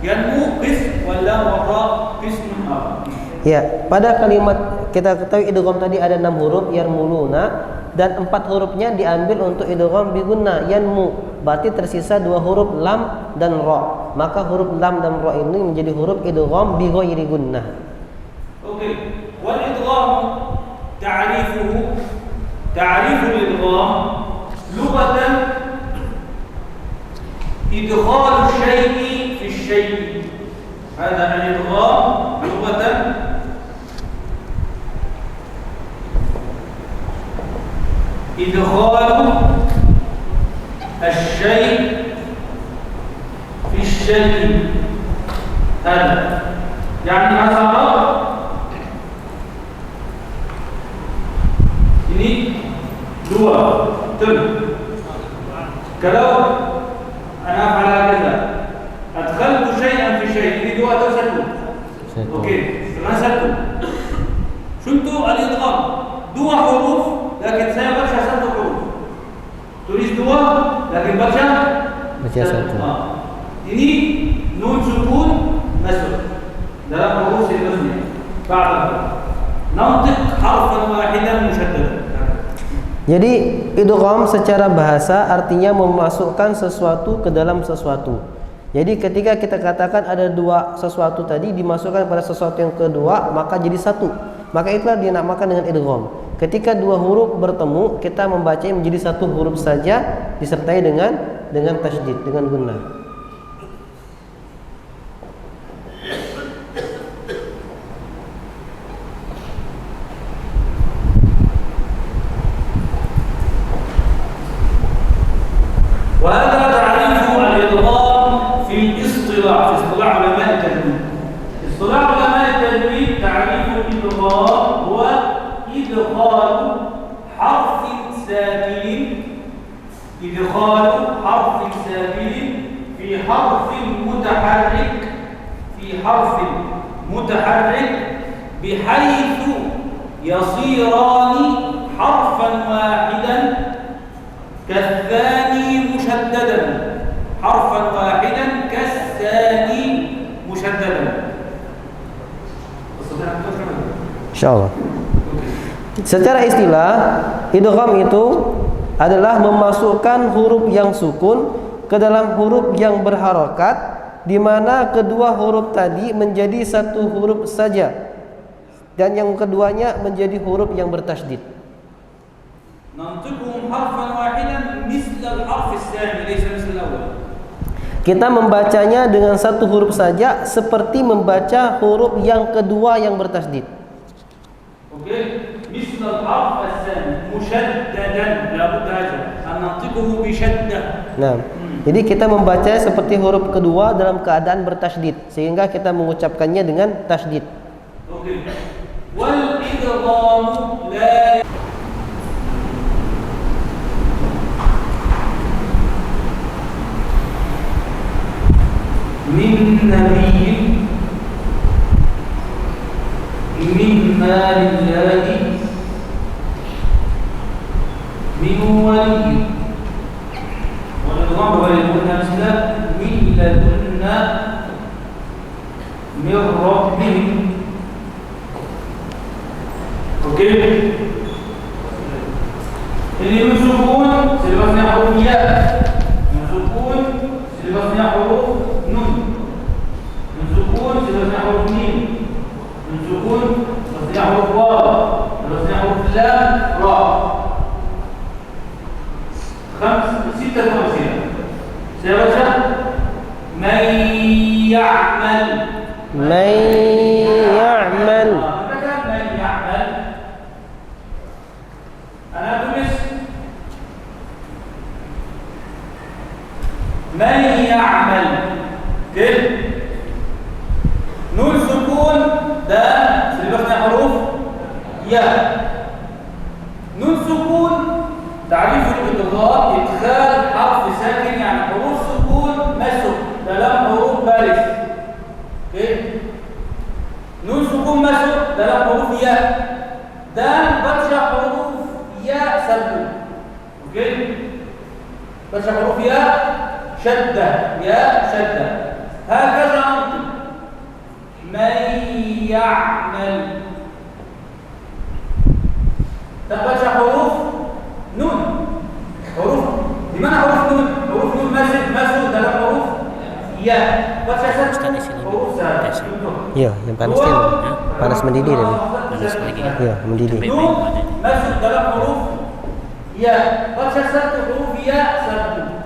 Yanmu qism wal lam wa ra qismun akhar. Ya, pada kalimat kita ketahui idgham tadi ada 6 huruf yarmuluna dan 4 hurufnya diambil untuk idgham bi gunnah yanmu. Berarti tersisa 2 huruf lam dan ra. Maka huruf lam dan ra ini menjadi huruf idgham bi ghairi gunnah. Oke. Wal idgham ta'rifuhu ta'riful idgham lughatan idkhal syai'i fi syai'i. Hada al-idgham lughatan idkhal الشيء في الشيء. هذا يعني أثر. Ini 2 betul. Kalau ana fa'ala kaza adkhaltu syai'an fi syai', ini 2 atau 1? Oke, setengah 1. Suntu al-idgham 2 huruf, lakin saya baca 1 huruf. Tulis 2, lakin baca 1. Ini nun sukun masuk dalam huruf seterusnya. Ba'da nantiq harfan wahidan musyaddadan. Jadi idgham secara bahasa artinya memasukkan sesuatu ke dalam sesuatu. Jadi ketika kita katakan ada 2 sesuatu tadi dimasukkan pada sesuatu yang kedua, maka jadi 1. Maka itulah dinamakan dengan idgham. Ketika 2 huruf bertemu, kita membacanya menjadi 1 huruf saja disertai dengan tasydid, dengan gunnah. وهذا تعريف الإدغام في الاصطلاح، في اصطلاح علماء التجويد. اصطلاح علماء التجويد تعريف الإدغام هو إدخال حرف ساكن في حرف متحرك بحيث يصيران حرفا واحدا كالثاني مشددا. حرفا واحدا كالثاني مشددا. Insyaallah. Secara istilah, idgham itu adalah memasukkan huruf yang sukun ke dalam huruf yang berharokat, di mana kedua huruf tadi menjadi 1 huruf saja dan yang keduanya menjadi huruf yang bertasydid. Kita membacanya dengan 1 huruf saja seperti membaca huruf yang kedua yang bertasydid. Oke, misal harf as-sani mushaddadan, la budda an nantiquhu bi shaddah. Nah, jadi kita membacanya seperti huruf kedua dalam keadaan bertasydid sehingga kita mengucapkannya dengan tasydid. Oke. Wal idgham la min nabiyyin mimma lillahi min wali wal idgham bainahuma misla min ladunna min rabbihim Okey. Ini nun sukun, selepasnya huruf ya. Nun sukun, selepasnya huruf nun. Nun sukun, selepasnya huruf mim. Nun sukun, selepasnya huruf waw. Selepasnya huruf lam, ra. Sita amthila. Saya baca man ya'mal. Man ya'mal. من يعمل كده نون سكون ده سلبسنا حروف يا نون سكون تعريف الادغام ادخال حرف ساكن يعني حروف سكون مسك dalam huruf baris كده نون سكون مسك dalam huruf ya dan baca huruf ya satu oke baca huruf ya شدة يا شدة هكذا أنطق من يعمل تبقى حروف نون حروف لماذا حروف نون؟ حروف نون مسك dalam حروف يا baca huruf ya yang panas dia panas mendidih tadi ya mendidih nun masuk dalam huruf ya baca satu huruf ya satu.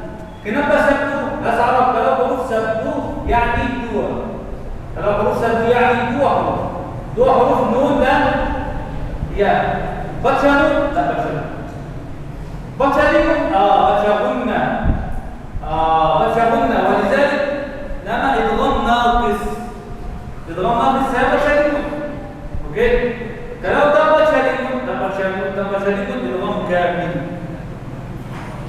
Kenapa satu? Bahasa Arab kalau huruf satu yakni dua. Kalau huruf satu yakni dua huruf. Dua huruf nun dan ya. Baca nun, tak baca nun. Baca nun, baca gunna. Baca gunna. Walidhalik nama idgham naqis. Idgham naqis saya baca nun. Okey. Kalau tak baca nun, tak baca nun, tak baca nun idgham kamil.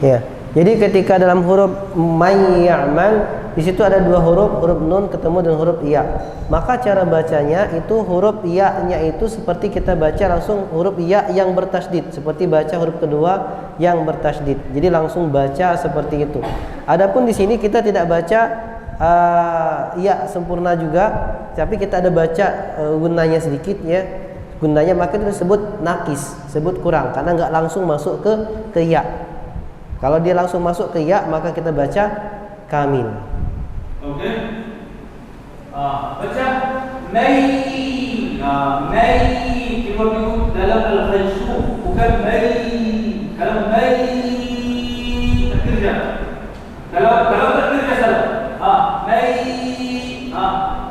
Ya. Jadi ketika dalam huruf may ya'mal di situ ada dua huruf, huruf nun ketemu dengan huruf ya. Maka cara bacanya itu huruf ya-nya itu seperti kita baca langsung huruf ya yang bertasydid, seperti baca huruf kedua yang bertasydid. Jadi langsung baca seperti itu. Adapun di sini kita tidak baca ya sempurna juga, tapi kita ada baca gunanya sedikit ya. Gunanya maka itu disebut nakis, sebut kurang karena enggak langsung masuk ke ya. Kalau dia langsung masuk ke ya, maka kita baca kamil. Oke. Baca may. May keluar dalam al-khaysuf, bukan may. Kalau may terkerja. Kalau terkerja salah. May.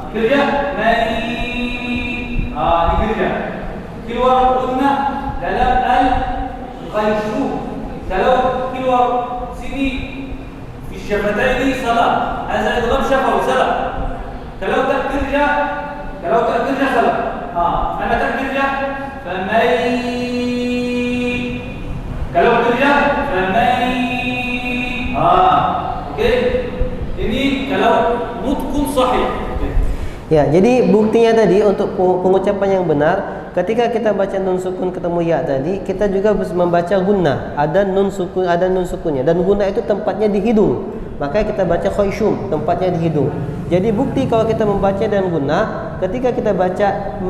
Kerja may. Dikerja. Keluar gunnah dalam al-khaysuf. Kalau keluar sini di syafatain ini salah, azan idgham syafawi salah. Kalau tak kerja salah. Mana tak kerja? Famai. Kalau kerja, famai. Okey. Ini kalau nutqun sahih. Ya, jadi buktinya tadi untuk pengucapan yang benar, ketika kita baca nun sukun ketemu ya tadi, kita juga membaca gunnah. Ada nun sukunnya dan gunnah itu tempatnya di hidung. Makanya kita baca khayshum, tempatnya di hidung. Jadi bukti kalau kita membaca dengan gunnah, ketika kita baca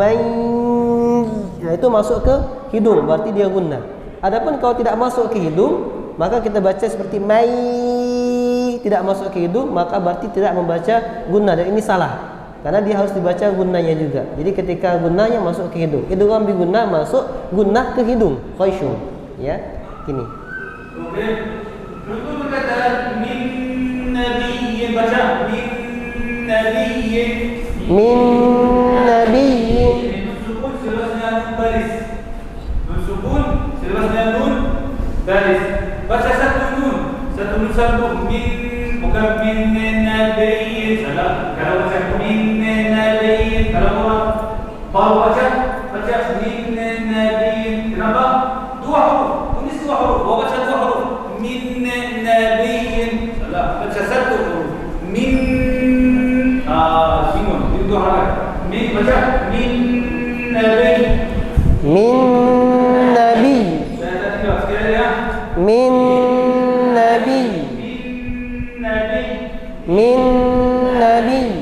itu masuk ke hidung, berarti dia gunnah. Adapun kalau tidak masuk ke hidung, maka kita baca seperti tidak masuk ke hidung, maka berarti tidak membaca gunnah dan ini salah. Karena dia harus dibaca gunnahnya juga. Jadi ketika gunnahnya masuk ke hidung, idgham bi gunnah masuk gunnah ke hidung, khayshum. Ya, gini. Oke. Contoh berkata min nabiyyin, baca min nabiyyin. Min nabiyyin. Nun sukun selepasnya nun baris. Nun sukun selepasnya nun baris. Baca satu nun satu min, bukan min nabiyyin. Salah. Kalau baca min nabiyyin, kalau orang baru baca min nabiyyin. Kenapa? Dua huruf. Tulis dua huruf. Baca dua huruf. Min nabiyyin. Salah. Baca satu huruf. Min simun. Ini dua harakat. Min baca min nabiyyin. Min nabi. Saya tak tinggal sekali ya. Min nabi. Min nabi. Min malillah.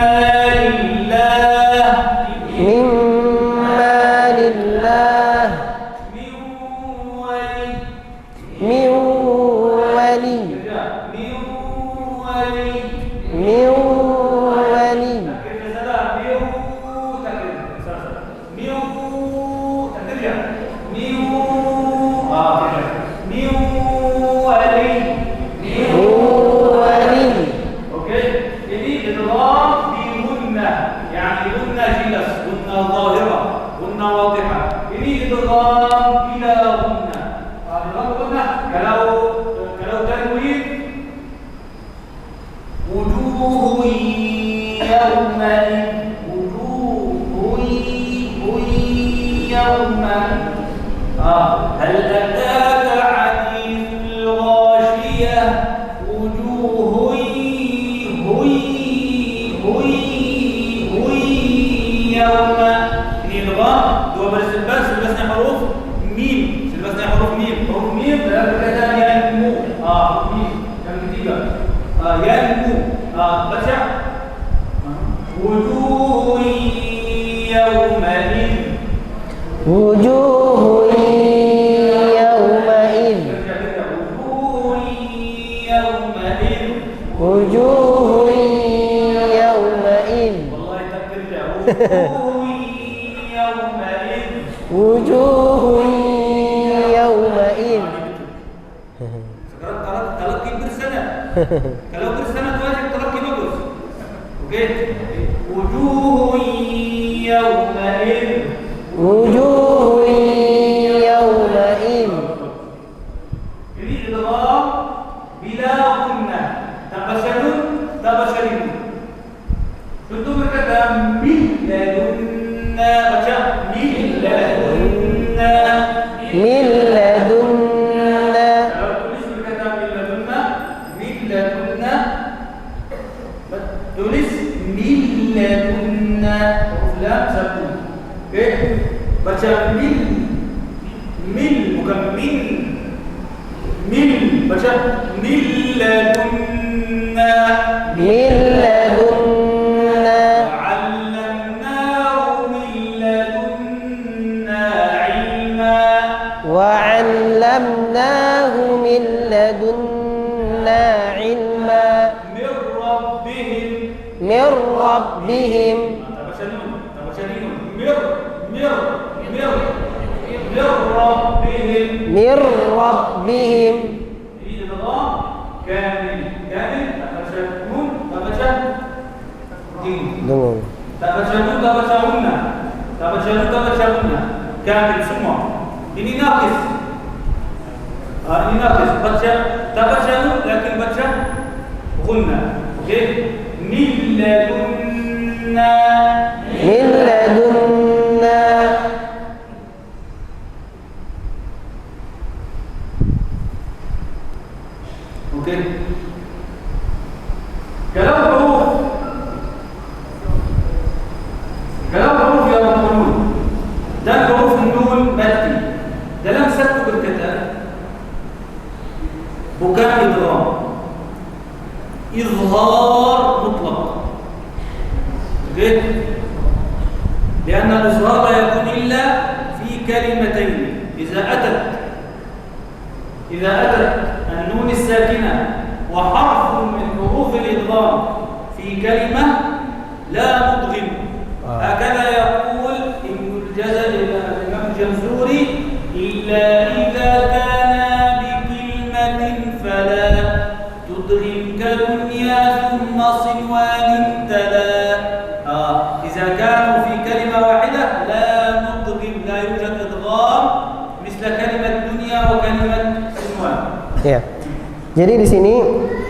lillah min wali هل أتاك حديث الغاشية وجوه يوم نضغط دو بس سلبسنا حروف ميم حروف ميم berkaitan yanmu mim yang ketiga yanmu baca wujuh yawmain wujuhun yawmain. Sekarang talaqi bersana. Kalau bersana tu aja talaqi bagus. Okey. Wujuhun yawmain. Ini adalah bila gunnah. Tabasyadun. Contoh berkata min ladunna, baca min ladunna. Kalau tulis berkata min ladunna, tulis min ladunna, huruf lam satu. Okey, baca min bukan min, baca min ladunna. وعلمناه من لدنا علما من ربهم Ini adalah kamil. Tak baca nun, tak baca Dengung. tak baca nun, tak baca unna. Kamil semua. Ini naqis. Baca tak baca nun, lakin baca gunna. Okey. Min ladunna. Okey. Kalau huruf yang nun dan huruf nun mati dalam satu perkataan bukan idgham, izhar mutlaq. Okey. لأن الإظهار لا يكون إلا في كلمتين. إذا أتت النون الساكنة وحرف من حروف الإدغام في كلمة لا مدغم. هكذا يقول ابن الإمام الجمزوري إلا إذا كان بكلمة فلا تدغم كدنيا ثم صنوان تلا. إذا كانوا في كلمة واحدة لا مدغم، لا يوجد إدغام مثل كلمة دنيا وكلمة صنوان. Ya. Jadi di sini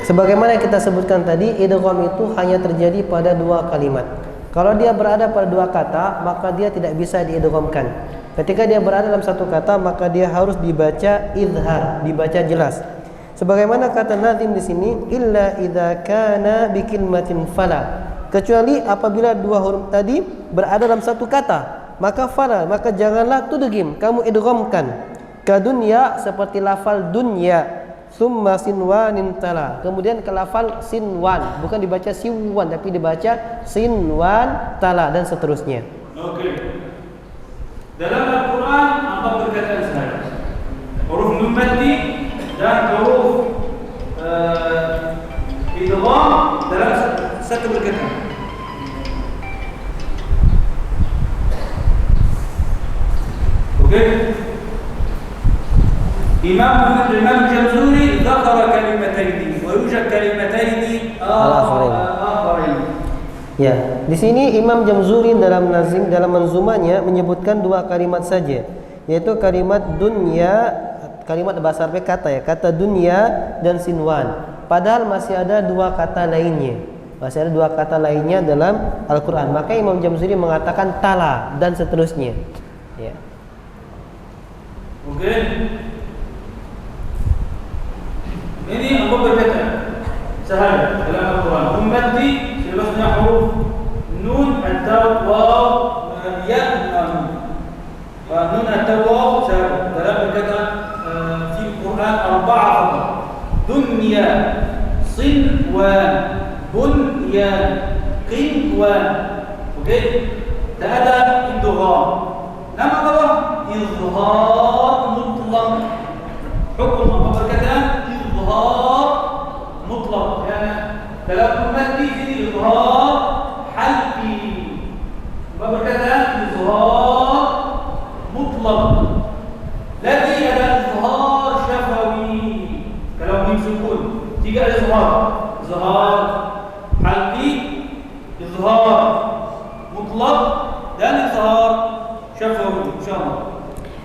sebagaimana kita sebutkan tadi, idgham itu hanya terjadi pada dua kalimat. Kalau dia berada pada dua kata, maka dia tidak bisa diidghamkan. Ketika dia berada dalam satu kata, maka dia harus dibaca izhar, dibaca jelas. Sebagaimana kata nazim di sini, illa idza kana bi kalimatin fala. Kecuali apabila dua huruf tadi berada dalam satu kata, maka fala, maka janganlah tudghim, kamu idghamkan. Ka dunya, seperti lafal dunya. summa sinwanin tala. Kemudian ke lafal sinwan, bukan dibaca siwan tapi dibaca sinwan tala dan seterusnya. Oke. Dalam Al-Quran apa perkataan saya? Huruf nun mati dan huruf idgham dalam satu perkataan. Oke. Imam Jamzuri dzakara kalimataini wa yujad kalimataini akharin. Ya, di sini Imam Jamzuri dalam nazim dalam manzumanya menyebutkan dua kalimat saja, yaitu kalimat dunya, kalimat bahasa Arab kata ya, kata dunya dan sinwan. Padahal masih ada dua kata lainnya. Masih ada dua kata lainnya dalam Al-Qur'an. Maka Imam Jamzuri mengatakan tala dan seterusnya. Ya. Oke. Ini apa berkata? Sahal dalam Al-Quran. Ummati sebabnya huruf nun atau waw ya nun. Nun atau waw dalam berkata di Al-Quran arba'a faqat. Dunya, sinwan, bunyan, qinwan. Oke. Tak ada idgham. Nama apa? Izhar mutlaq. Hukum apa berkata? Izhar mutlaq. Yani dalam ummati ini izhar halqi. Apa berkata? Izhar mutlaq. Lagi ada izhar syafawi. Kalau mim sukun, tiga ada izhar. Izhar halqi, izhar mutlaq dan izhar syafawi. Insyaallah.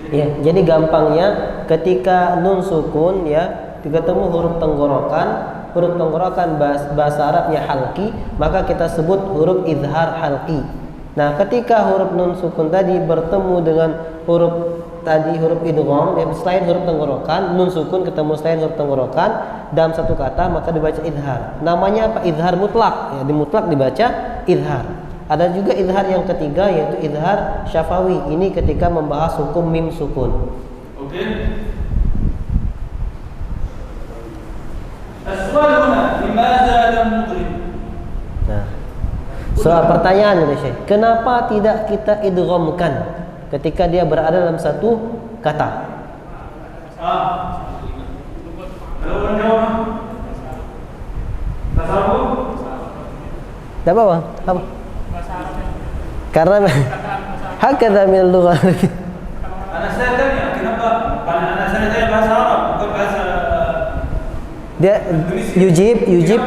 Ya, jadi gampangnya ketika nun sukun ya ketemu huruf tenggorokan bahasa Arabnya halqi, maka kita sebut huruf izhar halqi. Nah, ketika huruf nun sukun tadi bertemu dengan huruf idgham, ya, selain huruf tenggorokan, nun sukun ketemu selain huruf tenggorokan dalam satu kata, maka dibaca izhar. Namanya apa? Izhar mutlak. Ya, di mutlak dibaca izhar. Ada juga izhar yang ketiga, yaitu izhar syafawi. Ini ketika membahas hukum mim sukun. Oke. As-su'al huna, limadza lam nudrim? Nah, soal pertanyaan ya Syekh, kenapa tidak kita idghamkan ketika dia berada dalam satu kata? Kalau orang jawab, tasawuf? Tidak apa-apa. Apa? Karena hakadha min al-lughah. Anak saya tanya, kenapa? Karena anak saya tanya bahasa Arab, bukan bahasa Dia Indonesia.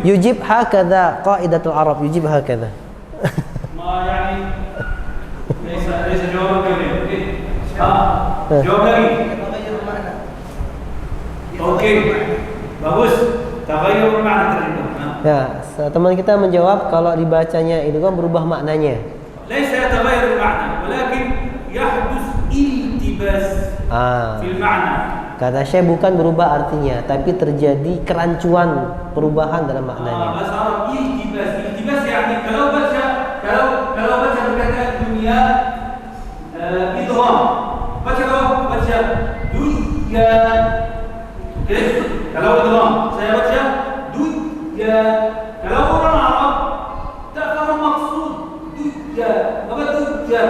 yujib hakadha qaidatul Arab, yujib hakadha. Ma yani ليس جواب كامل. Jawab lagi. Oke. Bagus. Taghayyur makna terjemah. Ya, teman kita menjawab kalau dibacanya itu kan berubah maknanya. ليس يتغير المعنى ولكن يحدث التباس في المعنى. Kata Syekh bukan berubah artinya, tapi terjadi kerancuan perubahan dalam maknanya. Bahasa Arab iltibas yani kalau baca berkata dunia idgham. Baca dunya. Oke? Kalau idgham saya baca dunya. Kalau orang Arab tak faham maksud dunya. Apa dunya?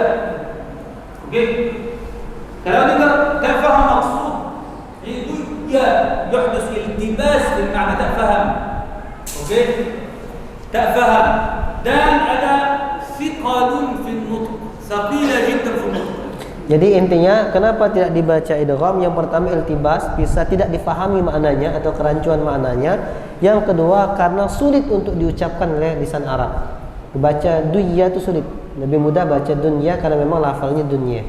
Oke? Kalau dengar tak faham maksud dunya, يحدث التباس في المعنى. tak faham. Oke? Tak faham. Dan ada thiqalun fi an-nutq. Thaqila jiddan fi an-nutq. Jadi intinya kenapa tidak dibaca idgham? Yang pertama iltibas, bisa tidak difahami maknanya atau kerancuan maknanya. Yang kedua karena sulit untuk diucapkan oleh lisan Arab. Baca dunya itu sulit. Lebih mudah baca dunya karena memang lafalnya dunya.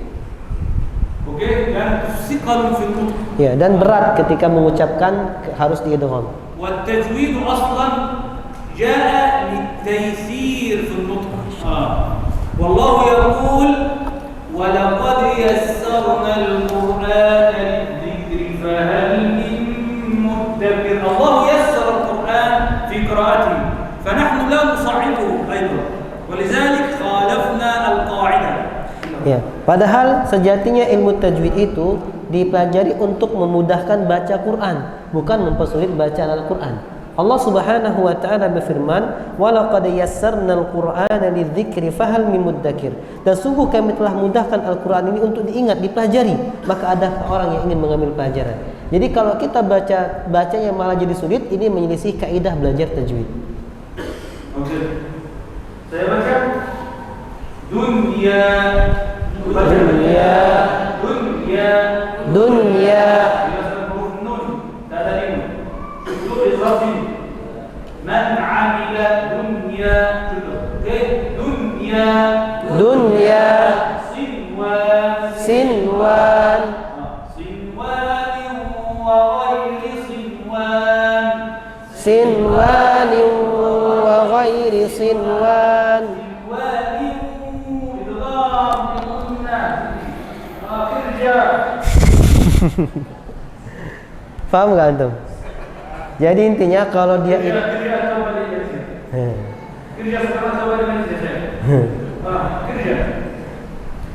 Oke, dan thiqalun fi an-nutq. Ya, dan berat ketika mengucapkan harus diidgham. Wa at-tajwid aslan jaa lit-taysir fi an-nutq. Wallahu yaqul wa laqad yassarna al-Qur'ana lidh-dhikri fahal min mudakkir. Allah yassara al-Qur'an fi qira'atihi fanahnu la nusa'idhu aidan. Walidhalik khalafna al-qa'idah. Ya, padahal sejatinya ilmu tajwid itu dipelajari untuk memudahkan baca Quran, bukan mempersulit bacaan Al-Quran. Allah Subhanahu wa taala berfirman, "Wa laqad yassarnal Qur'ana lidzikri fahal mim mudzakir." Dan sungguh kami telah mudahkan Al-Qur'an ini untuk diingat, dipelajari, maka ada orang yang ingin mengambil pelajaran. Jadi kalau kita bacanya malah jadi sulit, ini menyelisih kaidah belajar tajwid. Oke. Saya baca dunya Dunya dunya Man amila dunya dunya dunya sinwan sinwan sinwan wa ghairi sinwan sinwan wa ghairi sinwan. Paham gak antum? Jadi intinya kalau dia kerja sekarang coba dengan kerja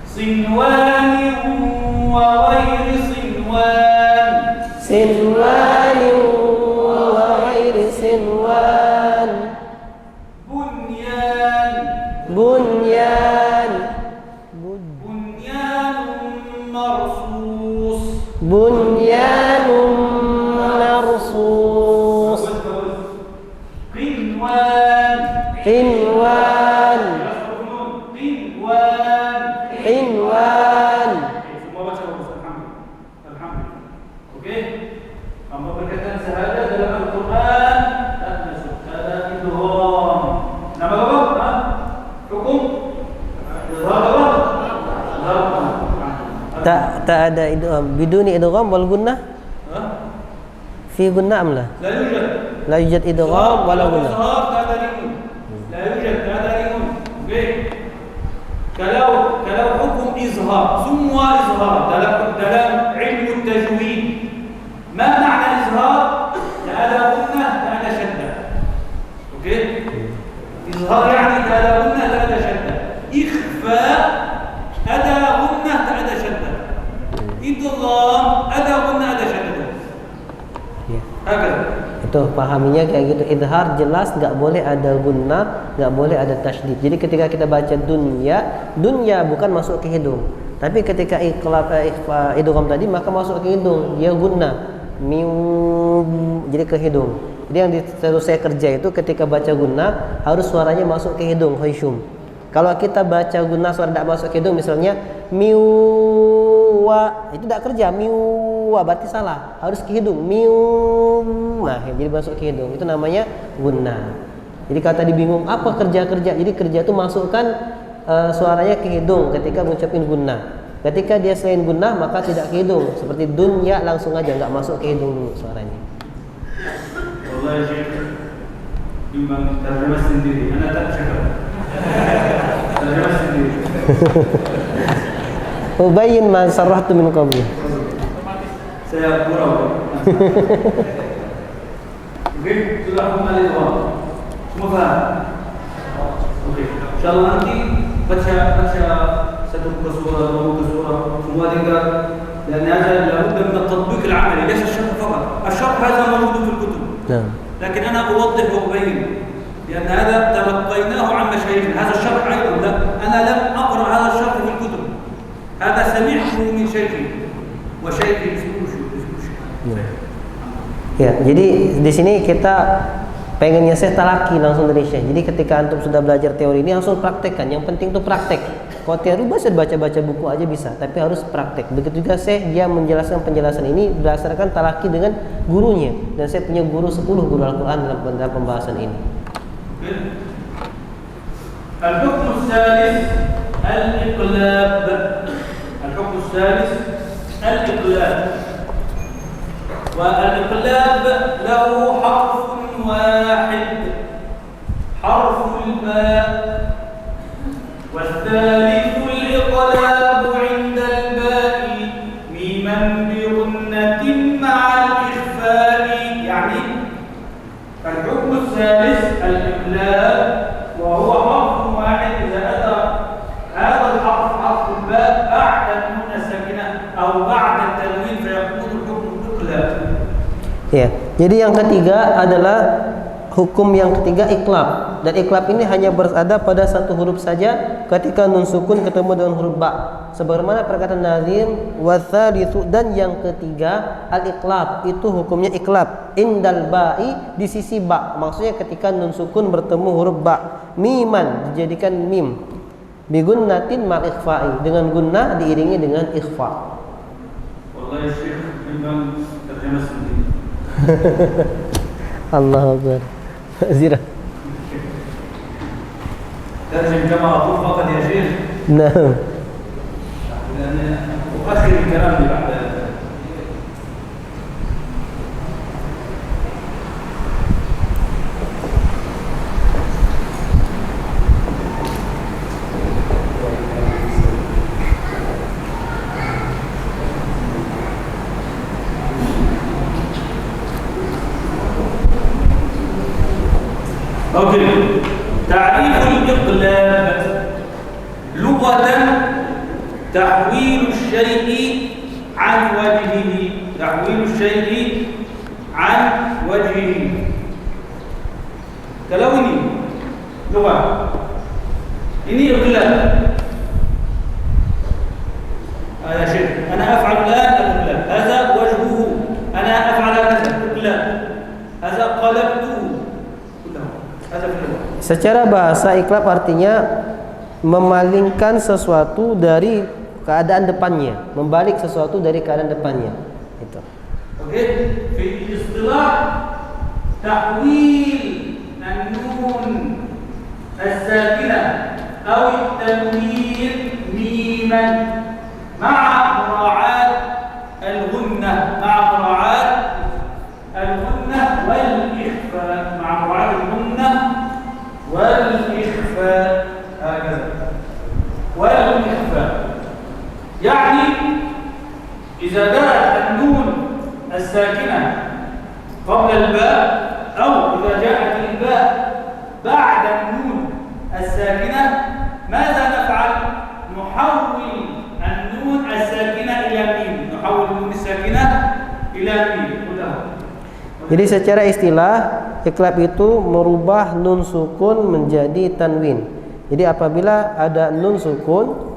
sinwani wa ghairi sinwan sinwan wa ghairi sinwan bunyan bunyan bunyanun marsus bunyanun marsus qinwan qinwan qinwan qinwan. semua baca bagus, alhamdulillah. Oke, hamba berkaitan syahadat dalam Al-Quran tak masuk ada idgham. Nama apa? Hukum idgham apa? Tak ada idgham biduni idgham wal gunnah fi gunnah amla La yujad. la yujad idgham wala gunnah. لا يوجد هذا لهم. Oke. Kalau hukum izhar, semua izhar dalam ilmu tajwid. ما معنى الإظهار؟ لا ada gunnah, لا ada syaddah. Oke? Izhar يعني لا ada gunnah, لا ada syaddah. Ikhfa ada gunnah, لا ada syaddah. Idgham ada gunnah, ada syaddah. Ya. Hakada. Itu pahaminya kayak gitu. Idhar jelas nggak boleh ada gunnah, nggak boleh ada tasydid. Jadi ketika kita baca dunya bukan masuk ke hidung. Tapi ketika idgham tadi maka masuk ke hidung, dia gunnah. Jadi ke hidung. Jadi yang terus saya kerja itu ketika baca gunnah harus suaranya masuk ke hidung, khusyum. Kalau kita baca gunnah suara tidak masuk ke hidung, misalnya miwa, itu tidak kerja, miwa berarti salah, harus ke hidung, nah jadi masuk ke hidung, itu namanya gunnah. Jadi kalau tadi bingung apa kerja, jadi kerja itu masukkan suaranya ke hidung ketika mengucapkan gunnah. Ketika dia selain gunnah maka tidak ke hidung, seperti dunya langsung aja nggak masuk ke hidung dulu suaranya. Wallahi Syekh, memang terjemah sendiri, anak tak cakap. Terjemah sendiri. Ubayyin ma sarrahtu min qabli. Saya pura-pura. Oke, sudah kembali doang. Semua paham? Oke, insyaallah nanti baca satu surah, dua surah, semua dengar. لأن هذا لابد من التطبيق العملي ليس الشرح فقط. الشرح هذا موجود في الكتب. نعم. لكن أنا أوضح وأبين لأن هذا تلقيناه عن مشايخنا. هذا الشرح أيضا لا، أنا لم أقرأ هذا الشرح في الكتب. هذا سمعته من شيخي وشيخي اسمه Ya, jadi di sini kita pengennya saya talaki langsung dari Syekh. Jadi ketika antum sudah belajar teori ini langsung praktekkan. Yang penting itu praktek. Kalau teori bisa baca-baca buku aja bisa, tapi harus praktek. Begitu juga Syekh dia menjelaskan penjelasan ini berdasarkan talaki dengan gurunya. Dan saya punya guru 10 guru Al-Qur'an dalam pembahasan ini. الحكم الثالث الإقلاب. الحكم الثالث الإقلاب. والإقلاب له حرف واحد، حرف الباء. والثالث الإقلاب عند الباء ميما بغنة مع الإخفاء. يعني الحكم الثالث الإقلاب وهو حرف واحد. إذا أتى هذا الحرف حرف الباء بعد النون الساكنة أو بعد التنوين Jadi yang ketiga adalah hukum yang ketiga iklab, dan iklab ini hanya berada pada satu huruf saja ketika nun sukun ketemu dengan huruf ba. Sebagaimana perkataan Nazim wa tsalitsu, dan yang ketiga al-iklab, itu hukumnya iklab indal ba'i, di sisi ba. Maksudnya ketika nun sukun bertemu huruf ba, miman dijadikan mim, bi gunnatin mal ikhfa'i, dengan gunnah diiringi dengan ikhfa. Wallahi Syekh memang terjemah sendiri. Allah Akbar. Zira. ترجم كما أقول فقط يا شيخ. نعم. لأن أؤخر الكلام بعد هذا. أوكي. تعريف الإقلاب لغة تحويل الشيء عن وجهه، تحويل الشيء عن وجهه. kalau ini lugah, ini إقلاب. يا شيخ أنا أفعل الآن الإقلاب، هذا وجهه، أنا أفعل هذا الإقلاب، هذا قلبته. Secara bahasa iklab artinya memalingkan sesuatu dari keadaan depannya, membalik sesuatu dari keadaan depannya. Itu. Oke, fi istilah tahwil an-nun as-sakinah atau at-tanwin miman ma'a mura'at al-ghunnah, ma'a mura'at al-ghunnah wal ikhfa, ma'a mura'at al-ghunnah والإخفاء، هكذا والإخفاء. يعني إذا جاءت النون الساكنة قبل الباء أو إذا جاءت الباء بعد النون الساكنة، ماذا نفعل؟ نحول النون الساكنة إلى ميم، نحول النون الساكنة إلى ميم. Jadi secara istilah iklab itu merubah nun sukun menjadi tanwin. Jadi apabila ada nun sukun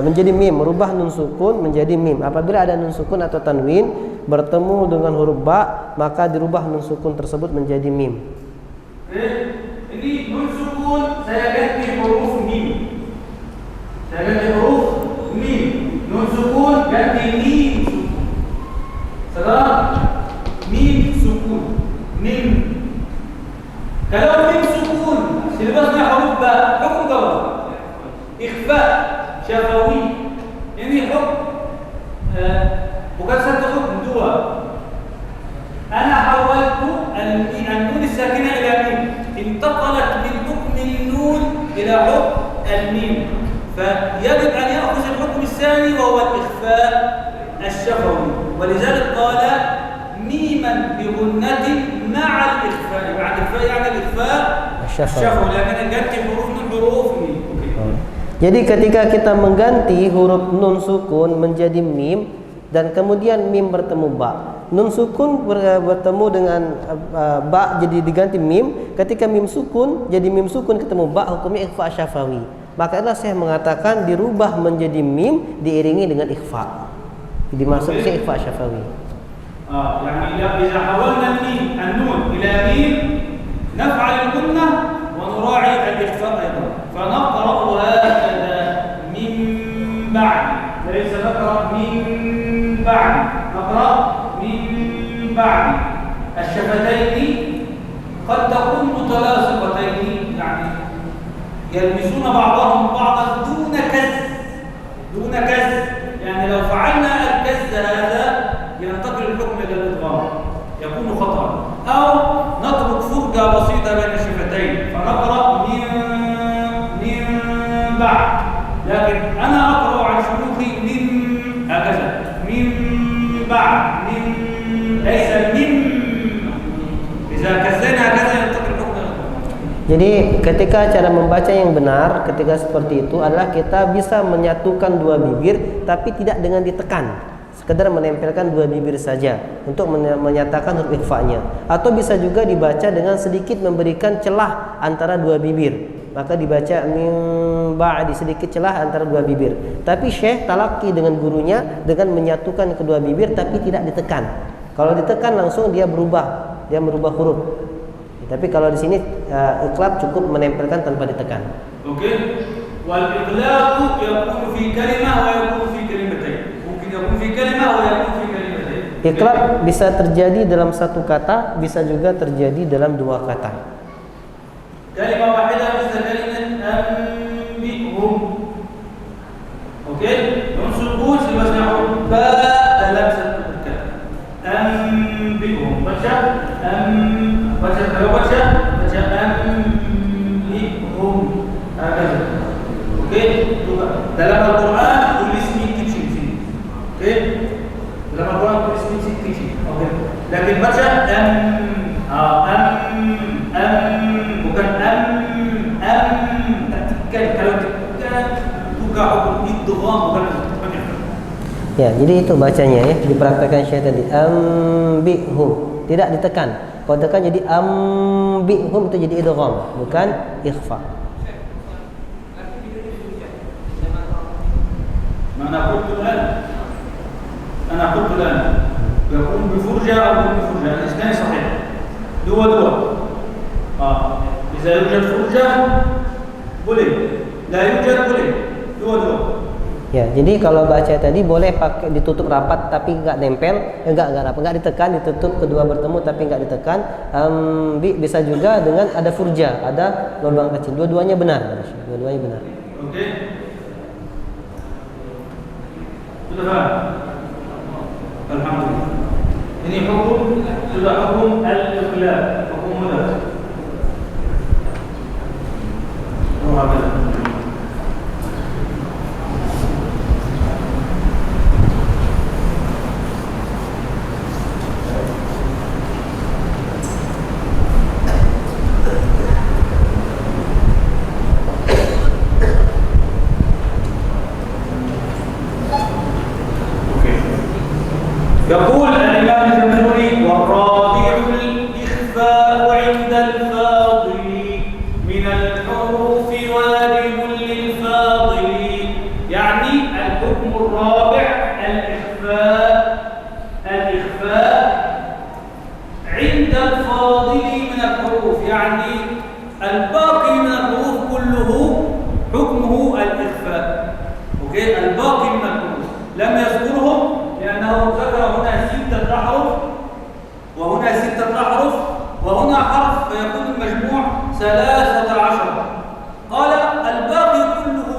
menjadi mim, merubah nun sukun menjadi mim. Apabila ada nun sukun atau tanwin bertemu dengan huruf ba, maka dirubah nun sukun tersebut menjadi mim. Ini nun sukun saya ganti huruf mim. Saya ganti huruf mim. Nun sukun ganti mim sukun. Sekarang mim sukun, mim. Kalau mim sukun silibasnya huruf ba, hukum apa? Ikhfa syafawi. Ini hukum bukan satu hukum, dua. Ana hawaltu an-nun as-sakinah ila mim, intaqalat min hukm an-nun ila hukm al-mim, فيجب أن يأخذ الحكم الثاني وهو الإخفاء الشفوي. ولذلك قال ميما بغنة مع الإخفاء، مع الإخفاء يعني الإخفاء الشفوي، لكن ganti huruf min huruf mim. Jadi ketika kita mengganti huruf nun sukun menjadi mim dan kemudian mim bertemu ba, nun sukun bertemu dengan ba jadi diganti mim. Ketika mim sukun jadi mim sukun ketemu ba, hukumnya ikhfa syafawi. Maka itulah saya mengatakan dirubah menjadi mim diiringi dengan ikhfa. Jadi maksudnya ikhfa syafawi. يعني إذا حولنا الميم النون إلى ميم نفعل الجملة ونراعي الإخفاء أيضا، فنقرأ هكذا من بعد، ليس نقرأ من بعد، نقرأ من بعد. الشفتين قد تكون متلاصقتين، يعني يلمسون بعضهم بعضا دون كز، دون كز. يعني لو فعلنا الكز هذا ينتقل الحكم إلى الإدغام، يكون خطأ. أو نترك فرجة بسيطة بين الشفتين فنقرأ من بعد، لكن أنا أقرأ عن شيوخي من هكذا، من بعد، من ليس من. إذا كزينا هكذا ينتقل الحكم إلى الإدغام. Jadi ketika cara membaca yang benar ketika seperti itu adalah kita bisa menyatukan dua bibir tapi tidak dengan ditekan. sekedar menempelkan dua bibir saja untuk menyatakan huruf ikhfa-nya, atau bisa juga dibaca dengan sedikit memberikan celah antara dua bibir, maka dibaca min ba'di, sedikit celah antara dua bibir. Tapi Syekh talaqi dengan gurunya dengan menyatukan kedua bibir tapi tidak ditekan. Kalau ditekan langsung dia merubah huruf. Tapi kalau di sini iqlab cukup menempelkan tanpa ditekan. Oke. Wal iqlab yakunu fi kalimah wa yakunu fi kalimatain. Mungkin yakunu fi kalimah wa yakunu fi kalimatain. Iqlab bisa terjadi dalam satu kata, bisa juga terjadi dalam dua kata. Kalimah wahidah misal kalimat anbi'hum. Oke? Nun sukun sebasnya ba dalam satu kata. Anbi'hum. Baca anbi'hum. Oke? Dalam Al-Quran tulis ini kecil sini. Oke? Dalam Al-Quran tulis ini kecil. Oke. Lakin baca bukan kalau buka hukum idgham bukan. Ya, jadi itu bacanya ya, dipraktekkan Syekh tadi. Ambihum, tidak ditekan. Kalau tekan jadi ambihum itu jadi idgham, bukan ikhfa. Mana قلت الآن يكون بفرجة أو بفرجة الاثنين صحيح دوا إذا يوجد فرجة boleh, لا يوجد boleh, dua. Ya, jadi kalau baca tadi boleh pakai ditutup rapat tapi enggak nempel, enggak rapat, enggak ditekan, ditutup kedua bertemu tapi enggak ditekan. Bisa juga dengan ada furja, ada lubang kecil. Dua-duanya benar. Dua-duanya benar. Oke. Sudah paham? Alhamdulillah. Ini hukum sudah hukum al-iqlab, hukum mudah. يقول الإمام الجمهوري والرابع الإخفاء عند الفاضل من الحروف واجب للفاضل. يعني الحكم الرابع الإخفاء عند الفاضل من الحروف، يعني الباقي من الحروف كله حكمه الإخفاء. أوكي، الباقي من الحروف لم يذكرهم لأنه ذكر هنا 6 أحرف وهنا 6 أحرف وهنا حرف فيكون المجموع 13. قال الباقي كله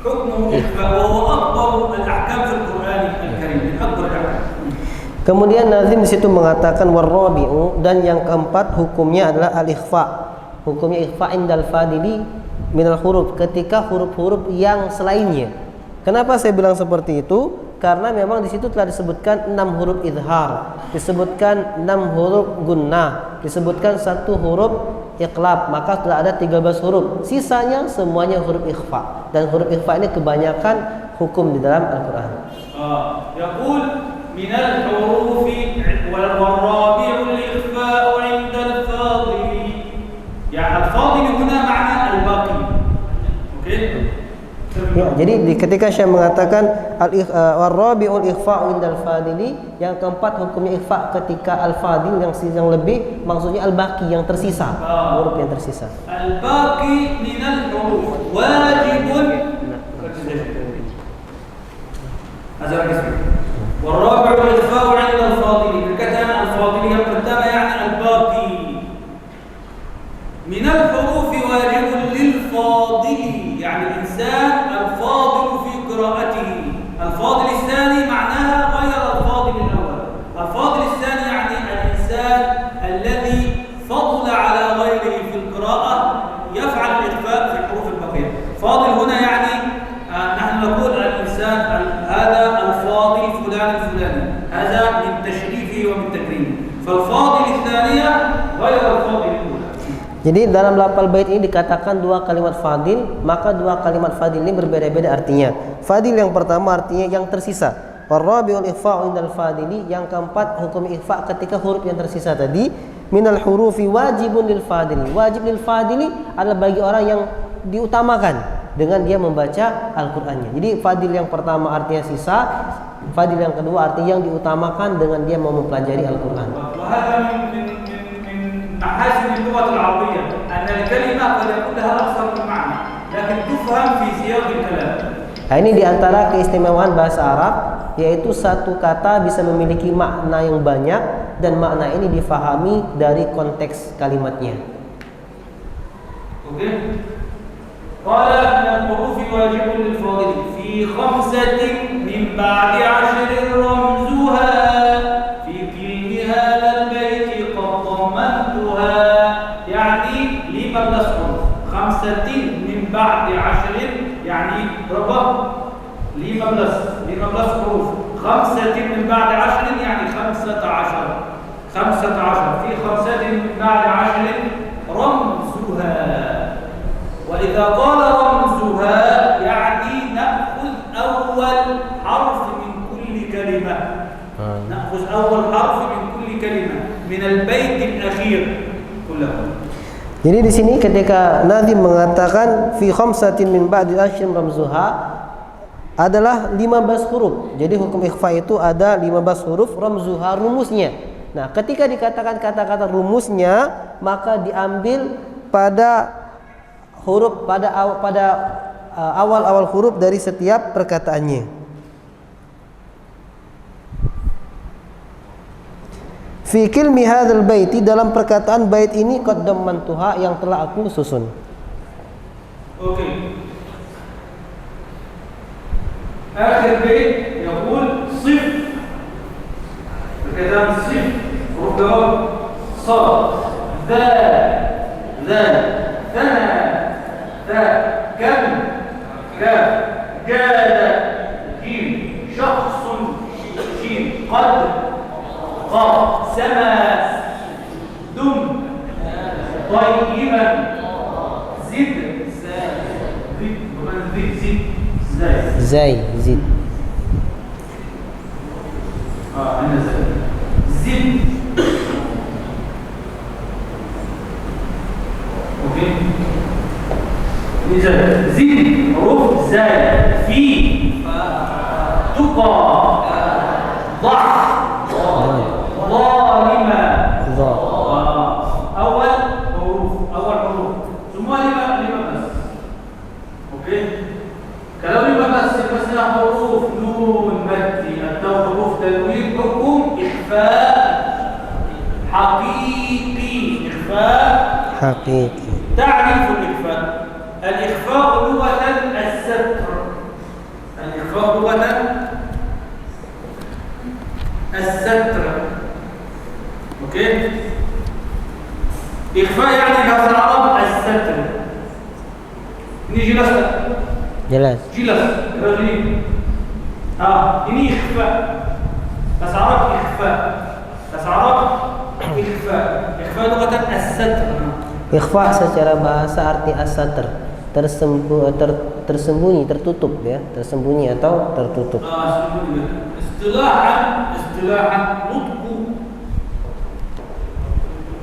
حكمه إخفاء وهو أكبر الأحكام في القرآن الكريم، من أكبر الأحكام. Kemudian nazim di situ mengatakan warrabi'u, dan yang keempat hukumnya adalah al-ikhfa. Hukumnya ikhfa indal fadili minal huruf, ketika huruf-huruf yang selainnya. Kenapa saya bilang seperti itu? Karena memang di situ telah disebutkan 6 huruf idhar, disebutkan 6 huruf gunnah, disebutkan 1 huruf iqlab, maka telah ada 13 huruf. Sisanya semuanya huruf ikhfa, dan huruf ikhfa ini kebanyakan hukum di dalam Al-Quran. Yaqul minal hurufi wal rabi'ul ikhfa'u 'inda al-fadil. Ya, al-fadil huna ma'na al-baqi. Oke? Ya, jadi ketika saya mengatakan al-rabi'ul ikhfa'u indal fadili, yang keempat hukumnya ikhfa ketika al-fadil yang lebih, maksudnya al-baqi yang tersisa, huruf yang tersisa. Al-baqi minal huruf wajibun. Azar kisah. Wal-rabi'ul ikhfa'u indal fadili, berkaitan al-fadili yang pertama yani al-baqi. Minal huruf wajibun lil-fadili, yani insan الفاضل في قراءته. الفاضل الثاني معناها غير الفاضل الأول. الفاضل الثاني يعني الإنسان الذي فضل على غيره في القراءة يفعل الإخفاء في الحروف البقية. فاضل هنا يعني نحن نقول الإنسان هذا الفاضل فلان الفلاني، هذا من تشريفه ومن تكريمه. فالفاضل الثانية غير الفاضل الأول. Jadi dalam lafal bait ini dikatakan 2 kalimat fadil, maka 2 kalimat fadil ini berbeda-beda artinya. Fadil yang pertama artinya yang tersisa. Warabiul ikhfa'u indal fadili, yang keempat hukum ikhfa ketika huruf yang tersisa tadi. Minal hurufi wajibun lil fadili. Wajib lil fadili adalah bagi orang yang diutamakan dengan dia membaca Al-Qur'annya. Jadi fadil yang pertama artinya sisa, fadil yang kedua artinya yang diutamakan dengan dia mau mempelajari Al-Qur'an. محاسن اللغة العربية أن الكلمة قد يكون لها أكثر من معنى لكن تفهم في سياق الكلام. Nah, ini diantara keistimewaan bahasa Arab, yaitu satu kata bisa memiliki makna yang banyak dan makna ini difahami dari konteks kalimatnya. Oke. Qala min al-huruf wajibun lil fadil fi khamsatin min ba'di 'ashrin ramzuha fi kulli hadha al-bayt qad damantuha, yani 15 huruf. Khamsatin min ba'di 'ashrin yani berapa? 15 huruf. Khamsatin min ba'di 'ashrin yani 15 في 5 من بعد 10 رمزها. وإذا قال رمزها يعني نأخذ أول حرف من كل كلمة. نأخذ أول حرف من كل كلمة من البيت الأخير كله. Jadi di sini ketika Nazim mengatakan fi khamsatin min ba'di ashrin ramzuha adalah 15 huruf. Jadi hukum ikhfa itu ada 15 huruf, ramzuha rumusnya. Nah, ketika dikatakan kata-kata rumusnya, maka diambil pada huruf pada awal-awal huruf dari setiap perkataannya. Fi kilmi hadzal baiti, dalam perkataan bait ini qad dammantuha, yang telah aku susun. Oke. Akhir bait yaqul sif. Perkataan sif huruf sad, dal, thana, ta, kam, kaf, jada, jim, syakhsun, shin, qad, qaf, sama, dum, tayyiban, zid, Zai, zid. أنا زد. أوكي. إذا زد حروف زاد في تقى ضع ظالمة. أول حروف semua lima belas. Oke. Kalau 15 masalah huruf nun mati atau huruf tanwin, hukum ikhfa حقيقي. إخفاء حقيقي. تعريف الإخفاء. الإخفاء لغة الستر. الإخفاء لغة الستر. أوكي. إخفاء يعني bahasa Arab الستر. Ini jelas tak? Jelas. Jelas. Ini. Ini ikhfa. Bahasa Arab ikhfa. Bahasa Arab ikhfa. Ikhfa lugatan as-satr. Ikhfa secara bahasa arti as-satr, tersembunyi, tertutup ya, tersembunyi atau tertutup. Istilahan nutqu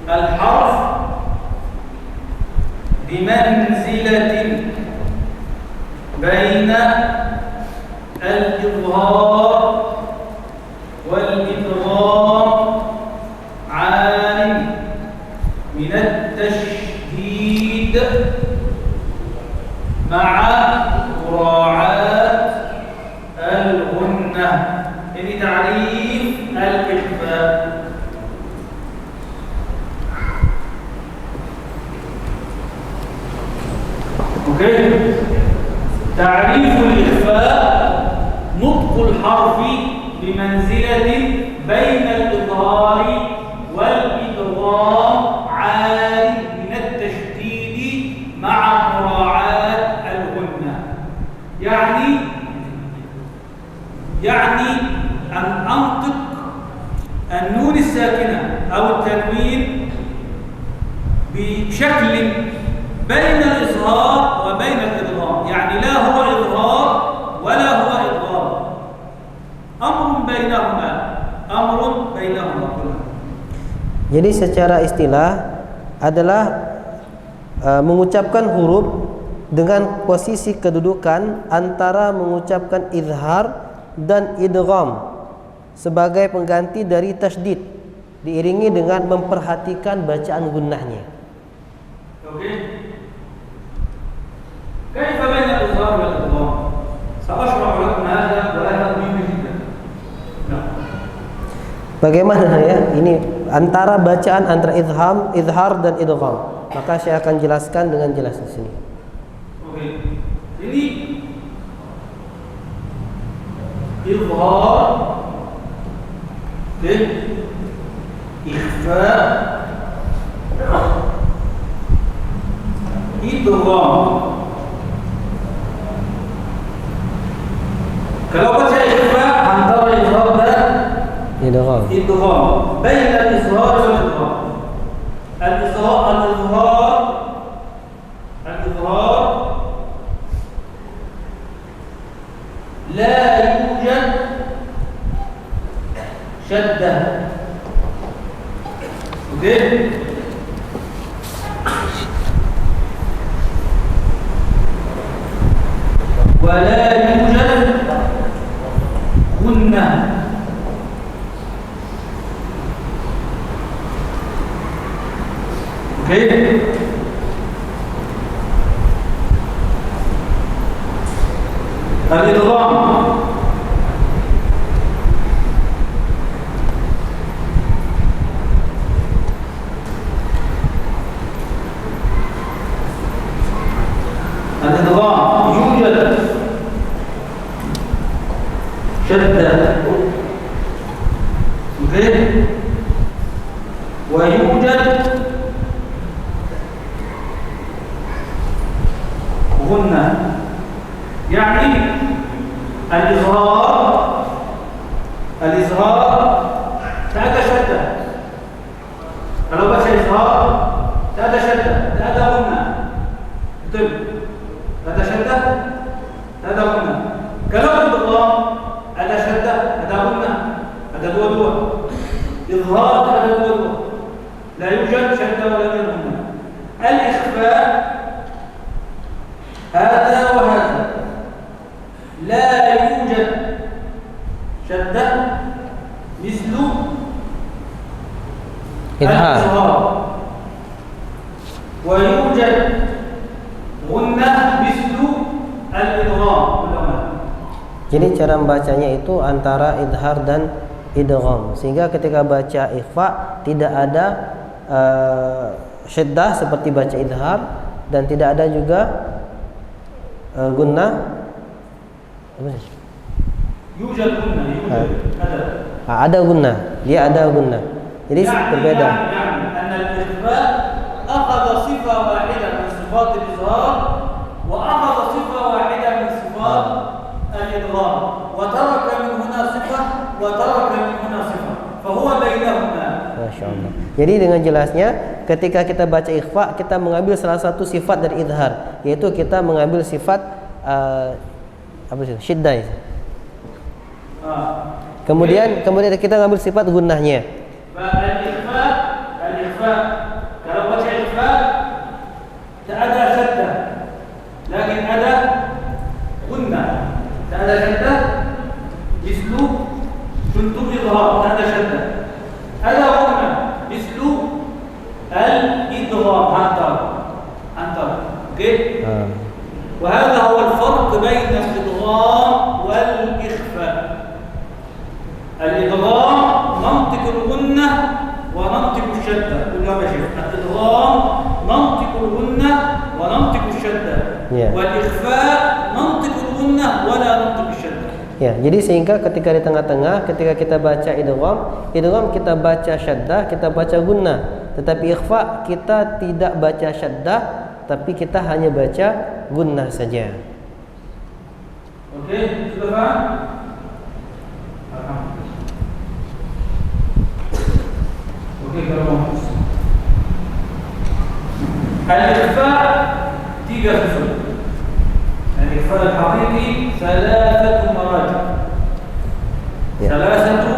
al-harf bimanzilatin baina al-idhar wal-idgham 'alim min at-tashdid ma'a mura'at al-ghunnah. Ini ta'rif al-ikhfa. Oke. تعريف الإخفاء نطق الحرف بمنزلة بين الإظهار والإدغام عال من التشديد مع مراعاة الغنة. يعني أن أنطق النون الساكنة أو التنوين بشكل بين الإظهار وبين الإدغام، يعني لا هو إظهار ولا هو إدغام. أما Jadi secara istilah adalah mengucapkan huruf dengan posisi kedudukan antara mengucapkan izhar dan idgham sebagai pengganti dari tasydid, diiringi dengan memperhatikan bacaan gunnahnya. Oke. كيف بين الإظهار والإدغام؟ سأشرح لكم هذا وهذا مهم جدا. Bagaimana ya ini antara bacaan antara izhar dan idgham? Maka saya akan jelaskan dengan jelas di sini. Oke. Ini izhar, ikhfa, idgham. Kalau baca ikhfa antara izhar dan Idgham. idgham, baina al-izhar wal idgham. الإظهار لا يوجد شدة. اوكي. ولا يوجد غنة. اوكي. الإدغام يوجد شدة، ويوجد غنة. يعني الإظهار تأتى شدة. kalau baca إظهار تأتى شدة، تأتى غنة. betul. تأتى شدة، تأتى غنة. kalau إدغام ada شدة، ada غنة. ada dua-dua. إظهار ada dua-dua. لا يوجد شدة ولا يوجد غنة. الإخفاء هذا وهذا، لا يوجد شدة مثل الإظهار، ويوجد غنة مثل الإدغام. Jadi cara membacanya itu antara izhar dan idgham, sehingga ketika baca ikhfa tidak ada syaddah seperti baca izhar, dan tidak ada juga gunnah. يوجد غنة، ada gunnah, dia ada gunnah. Jadi berbeda. يعني أن الإخفاء أخذ صفة واحدة من صفات الإظهار وأخذ صفة واحدة من صفات الإدغام، وترك من هنا صفة وترك من هنا صفة، فهو بينهما. Masya Allah. Jadi dengan jelasnya, ketika kita baca ikhfa, kita mengambil salah satu sifat dari izhar, yaitu kita mengambil sifat apa sih? Syiddah. Kemudian kita mengambil sifat gunnahnya. الإخفاء kalau baca ikhfa tak ada syaddah, lakin ada gunnah. Tak ada syaddah mislu contoh izhar, tak ada syaddah. Ada gunnah mislu al-idgham, antar. Okey. وهذا هو الفرق بين الإدغام والإخفاء. الإدغام منطق الغنة وننطق الشدة. الإدغام ننطق الغنة وننطق الشدة، والإخفاء ننطق الغنة ولا ننطق الشدة. Ya, jadi sehingga ketika di tengah-tengah, ketika kita baca idgham kita baca syaddah, kita baca gunnah. Tetapi ikhfa kita tidak baca syaddah, tapi kita hanya baca gunnah saja. Oke, sudah paham? Oke, kalau mau al-ikhfa 3 usul. Al-ikhfa al-haqiqi 3 maraji'. 3 maraji'.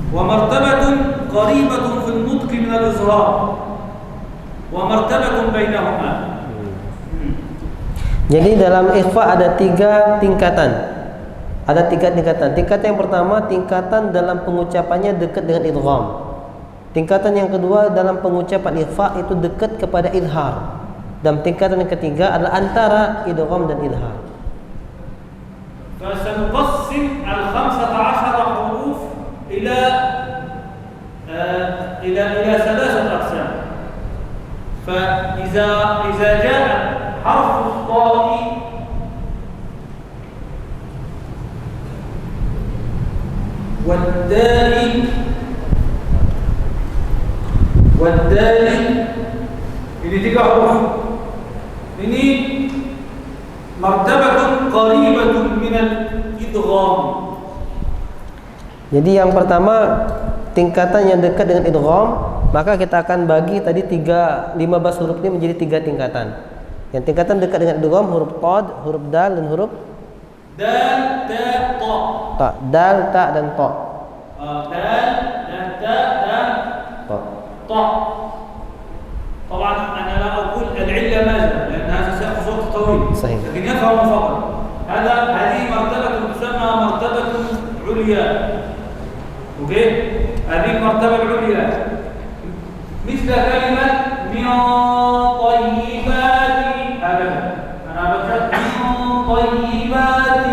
ومرتبة قريبة في النطق من الإظهار ومرتبة بينهما. Jadi dalam ikhfa ada tiga tingkatan. Ada tiga tingkatan. Tingkatan yang pertama, tingkatan dalam pengucapannya dekat dengan idgham. Tingkatan yang kedua, dalam pengucapan ikhfa itu dekat kepada idhar. Dan tingkatan yang ketiga adalah antara idgham dan idhar. فسنقسم ال15 حروف إلى ثلاثة أقسام. فإذا جاء حرف الطاء والدال ini tiga huruf. Ini martabatun qaribatun minal idgham. Jadi yang pertama tingkatan yang dekat dengan idgham, maka kita akan bagi tadi 15 huruf ini menjadi tiga tingkatan. Yang tingkatan dekat dengan idgham huruf qad, huruf dal dan huruf dal, ta, ta. Ta, dal, ta dan ta. Dal dan ta dan Ta. ta. طبعا انا لا اقول العله ماذا لان هذا سياق وقت طويل صحيح. لكن يفهم فقط هذه مرتبه تسمى مرتبه عليا. اوكي هذه المرتبه العليا مثل كلمه من طيبات ابدا انا بكتب من طيبات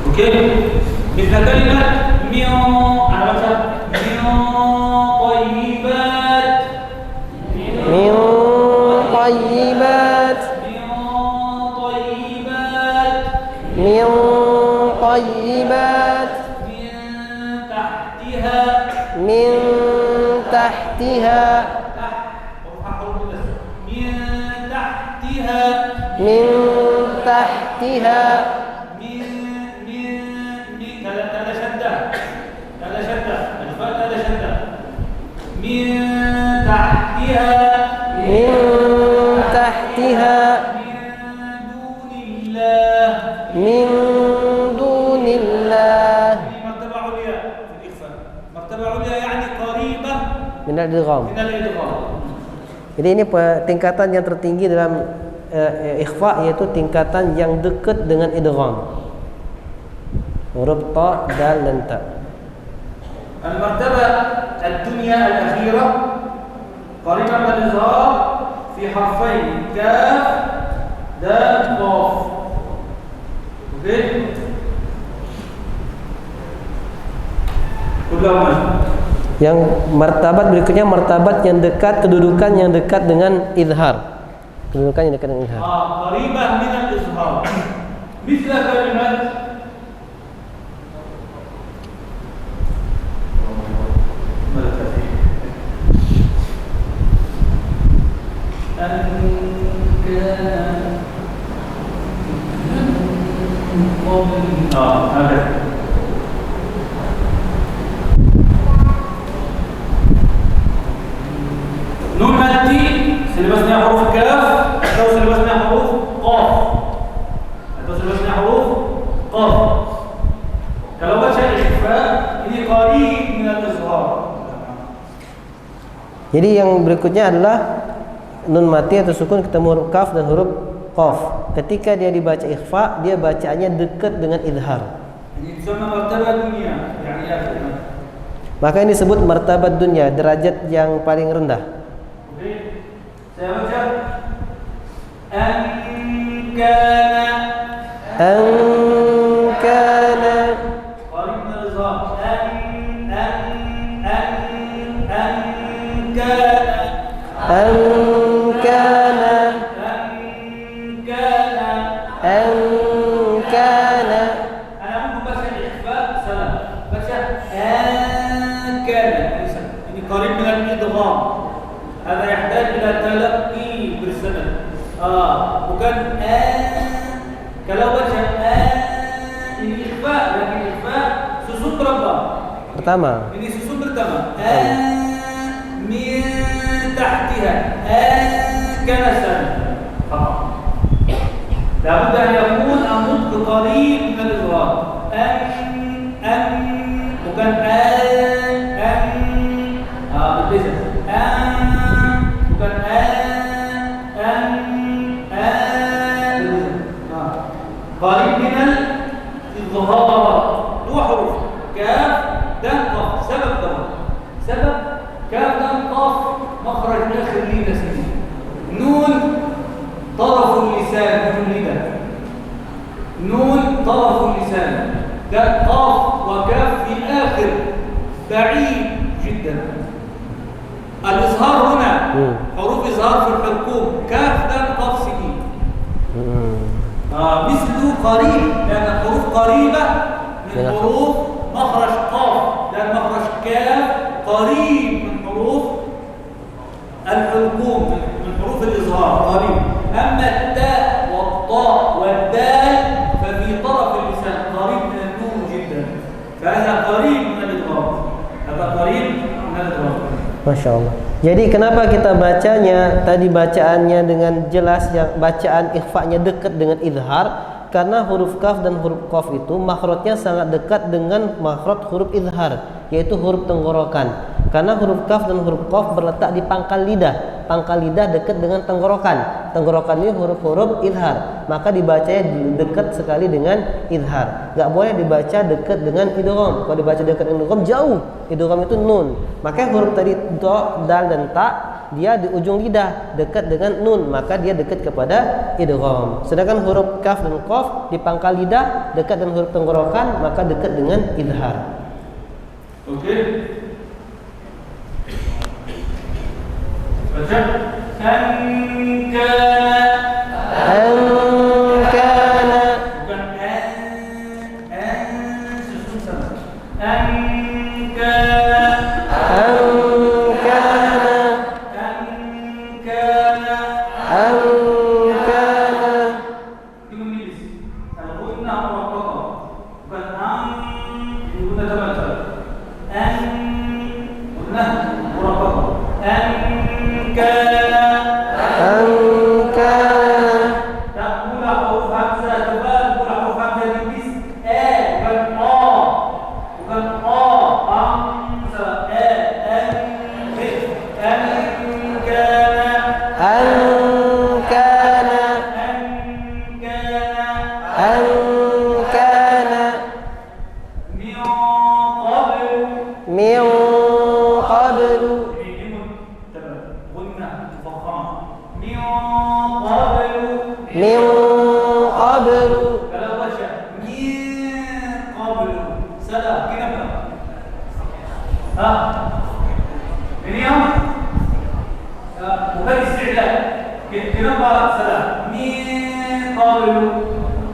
اوكي مثل كلمه من انا بكتب من طيبات Min طيبات من طيبات من تحتها من تحتها من تحتها من دون الله. مرتبة عليا في الإخفاء. مرتبة عليا يعني قريبة Min al-idgham. من الإدغام. Jadi ini tingkatan yang tertinggi dalam ikhfa, yaitu tingkatan yang dekat dengan idgham. Huruf ta, dal dan ta. المرتبة الدنيا الأخيرة قريبة من الإظهار في حرفين كاف دال قاف. اوكي كلهم. Yang martabat berikutnya martabat yang dekat, kedudukan yang dekat dengan idhar. Kedudukan yang dekat dengan idhar. قريبة من الإظهار مثل كلمة هذا نون مادي سلبسنا حروف كاف atau سلبسنا حروف قاف atau سلبسنا حروف قاف. Kalau baca ikhfa ini qarib min al-izhar. Jadi yang berikutnya adalah nun mati atau sukun ketemu huruf kaf dan huruf qaf. Ketika dia dibaca ikhfa, dia bacaannya dekat dengan idhar. Ini disebut martabat dunia, yani akhir. Maka ini disebut martabat dunia, derajat yang paling rendah. Oke. Saya baca an kana qarib min al-izhar. أنا ممكن بس الإخفاء سلام بس كان ini قريب من الإدغام. هذا يحتاج إلى تلقي بالسند. bukan kalau baca ini ikhfa, lagi ikhfa susun berapa? Pertama. Ini susun susun pertama. Min tahtiha. Kanasan. لابد أن يكون النطق قريب من الإظهار. bukan berbeza. Bukan قريب من الإظهار. دو حروف كاف دال قاف. سبب طبعا سبب كاف دال قاف مخرج آخر لينا سنين. نون طرف اللسان. نون طرف اللسان. دال قاف وكاف في آخر بعيد جدا. الإظهار هنا حروف إظهار في الحلقوم كاف دال قاف سنين. مثل قريب لأن الحروف قريبة من حروف مخرج قاف. لأن مخرج كاف قريب من حروف الحلقوم من حروف الإظهار قريب. أما التاء والطاء والدال ففي طرف اللسان قريب من النون جدا. فهذا قريب من الإظهار. هذا قريب من الإظهار. Masya Allah. Jadi kenapa kita bacanya tadi bacaannya dengan jelas, yang bacaan ikhfa'nya dekat dengan idhar? Karena huruf kaf dan huruf qaf itu makhrajnya sangat dekat dengan makhraj huruf idhar, yaitu huruf tenggorokan. Karena huruf kaf dan huruf qaf berletak di pangkal lidah. Pangkal lidah dekat dengan tenggorokan. Tenggorokan ini huruf-huruf idhar, maka dibacanya dekat sekali dengan idhar. Gak boleh dibaca dekat dengan idgham. Kalau dibaca dekat dengan idgham jauh. Idgham itu nun. Makanya huruf tadi do, dal dan ta dia di ujung lidah dekat dengan nun, maka dia dekat kepada idgham. Sedangkan huruf kaf dan qaf di pangkal lidah dekat dengan huruf tenggorokan, maka dekat dengan idhar. Oke. Baca kana bukan susun sama.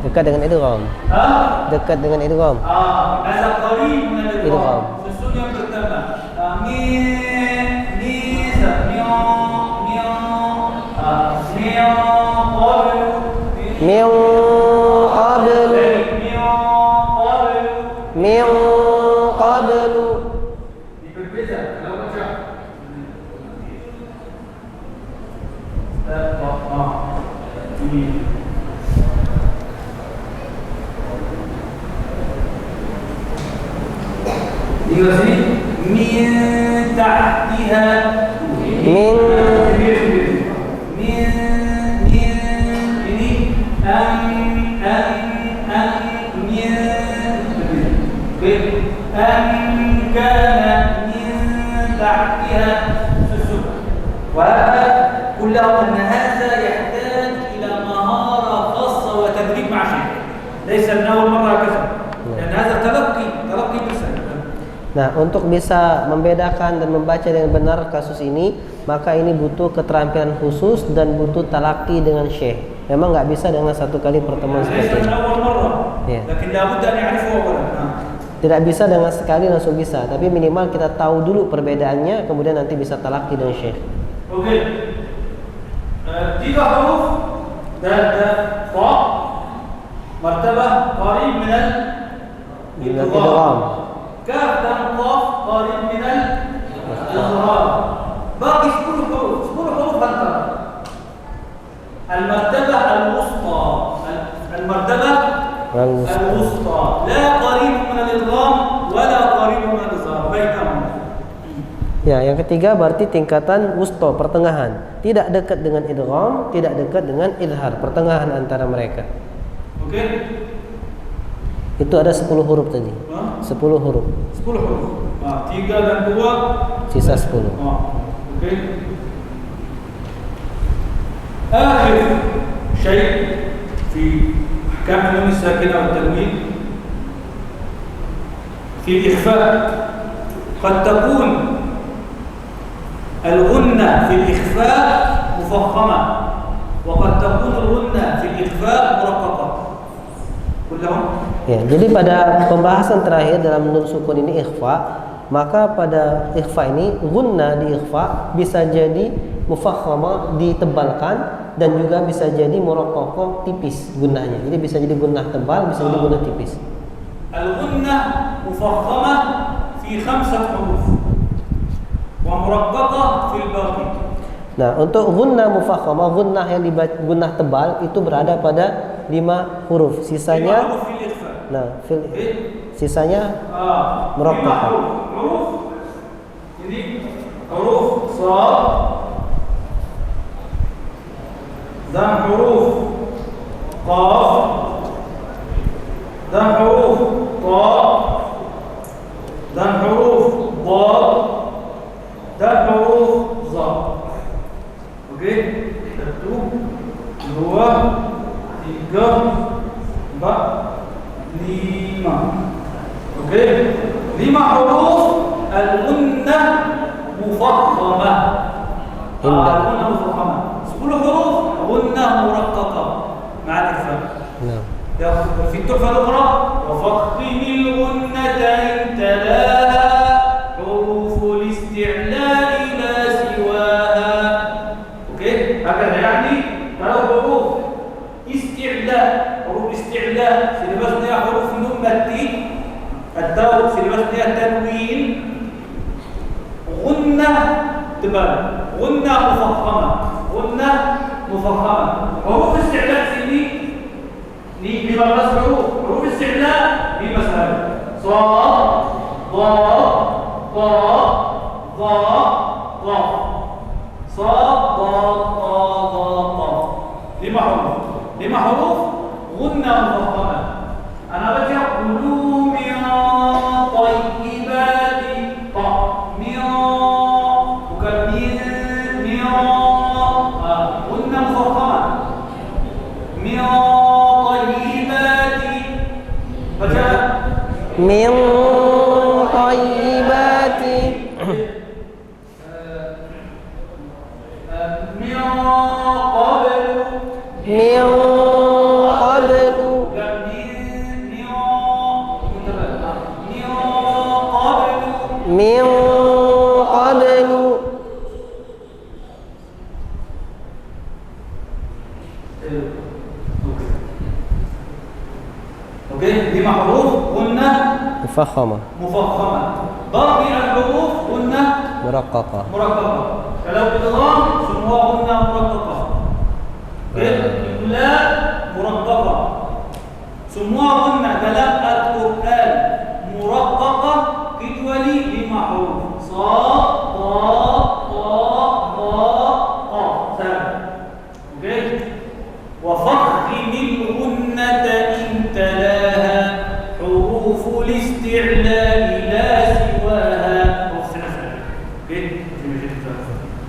Dekat dengan idgham. Dekat dengan idgham. Azab qarib min al-idgham. Susun yang pertama. Min qablu. Berbeza kalau baca. Ini di sini min tahtiha min ini kana min tahtiha susun. وهذا كله أن هذا يحتاج إلى مهارة خاصة وتدريب مع شيء ليس من أول مرة هكذا لأن هذا تلقي بالسنة. Nah, untuk bisa membedakan dan membaca dengan benar kasus ini, maka ini butuh keterampilan khusus dan butuh talaki dengan syekh. Memang nggak bisa dengan satu kali pertemuan seperti ini. Ya. Tidak bisa dengan sekali langsung bisa, tapi minimal kita tahu dulu perbedaannya, kemudian nanti bisa talaki dengan syekh. Oke. Tiga huruf dan ta martabah qarib min al-idgham. Kaf dan qaf qarib min al Ya, yang ketiga berarti tingkatan wusta, pertengahan. Tidak dekat dengan idgham, tidak dekat dengan izhar, pertengahan antara mereka. Okey. Itu ada 10 huruf tadi. 10 huruf. 10 huruf. 3 dan 2 Sisa 10. Okey. آخر شيء في أحكام النون الساكنة والتنوين في الإخفاء قد تكون الغنة في الإخفاء مفخمة وقد تكون الغنة في الإخفاء مرققة كلهم. Ya, jadi pada pembahasan terakhir dalam nun sukun ini ikhfa, maka pada ikhfa ini gunna di ikhfa bisa jadi mufakhama ditebalkan dan juga bisa jadi muraqqaqah tipis gunnahnya. Jadi bisa jadi gunnah tebal, bisa jadi gunnah tipis. Al-gunnah mufakhama fi 5 huruf wa muraqqaqah fil baqi. Nah, untuk gunnah mufakhama, gunnah yang dibaca gunnah tebal itu berada pada 5 huruf. Sisanya sisanya muraqqaqah. Huruf ini huruf shad dan huruf qaf dan huruf ta dan huruf dad dan huruf za. Okey, 1 2 3 4 5. Okey, 5 huruf al-gunnah mufakhamah. Al-gunnah mufakhamah. 10 huruf gunnah muraqqaqah مع الإخفاء. نعم. في التحفة الأخرى وفخم الغنة إن تلاها حروف الاستعلاء لا سواها. أوكي، هكذا يعني حروف استعلاء، حروف استعلاء سلبسنا حروف نمتي التاء سلبسنا تنوين غنة تبان غنة مفخمة غنة مفخمة. حروف استعلاء سيدي لي 15 حروف. حروف استعلاء لي مثلا صاد ضاد ضاء ضاء ضاء صاد ضاد ضاء ضاء ضاء. 5 حروف غنة مفخمة. أنا بجي كلوا من طيبات طا من وكان من غنة مفخمة من طيبات فجاء من طيبات من قبل من قبل من قبل. اوكي، 5 حروف قلنا مفخمة مفخمة. باقي الحروف قلنا مرققة. مرققة. فلو إدغام سموها قلنا مرققة. إملاء مرققة. سموها قلنا كلام القرآن مرققة كجولي 5 حروف صاد ضاء طاء ضاء قاف سهل. اوكي، وفخم الغنة إن تلاها حروف الاستعلاء لا سواها. اوكي،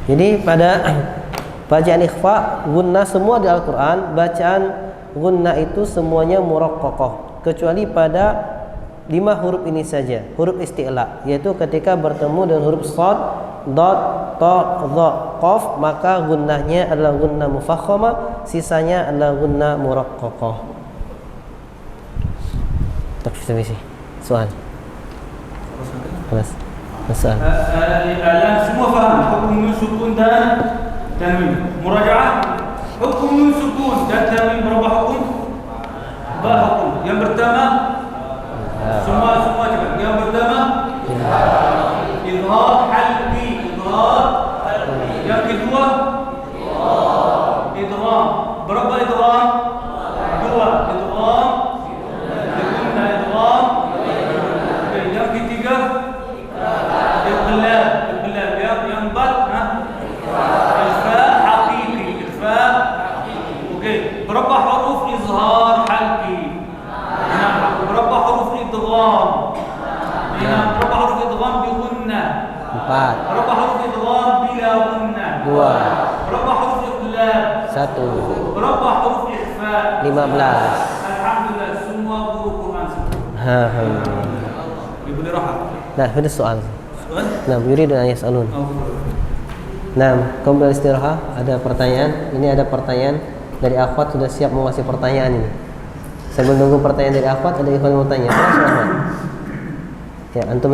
Jadi pada bacaan ikhfa, gunnah semua di Al-Quran, bacaan gunnah itu semuanya muraqqaqah kecuali pada 5 huruf ini saja, huruf isti'la, yaitu ketika bertemu dengan huruf shad, dad, ta, dha, qaf, maka gunnahnya adalah gunnah mufakhamah, sisanya adalah gunnah muraqqaqah. Takfir soal. Kelas. Soal. الآن semua faham hukum nun sukun dan tanwin. Murajaah. Hukum nun sukun dan tanwin berapa hukum? Hukum. Yang pertama semua cepat. Yang pertama izhar halqi, izhar halqi. Yang kedua idgham. Berapa idgham? 2 idgham. Idgham idgham. Yang ketiga iqlab 4, Berapa huruf idgham bila gunna? 2, Berapa huruf iqlab? 1, Berapa huruf ikhfa? 15. Alhamdulillah semua guru Quran semua. Alhamdulillah. Ibu dirahab. Nah, ada soal. Soal? Nah, yuridu an yas'alun. Nah, qabla istirahah ada pertanyaan. Ini ada pertanyaan dari akhwat, sudah siap mau ngasih pertanyaan ini. Sambil nunggu pertanyaan dari akhwat, ada ikhwan mau tanya. Ya, antum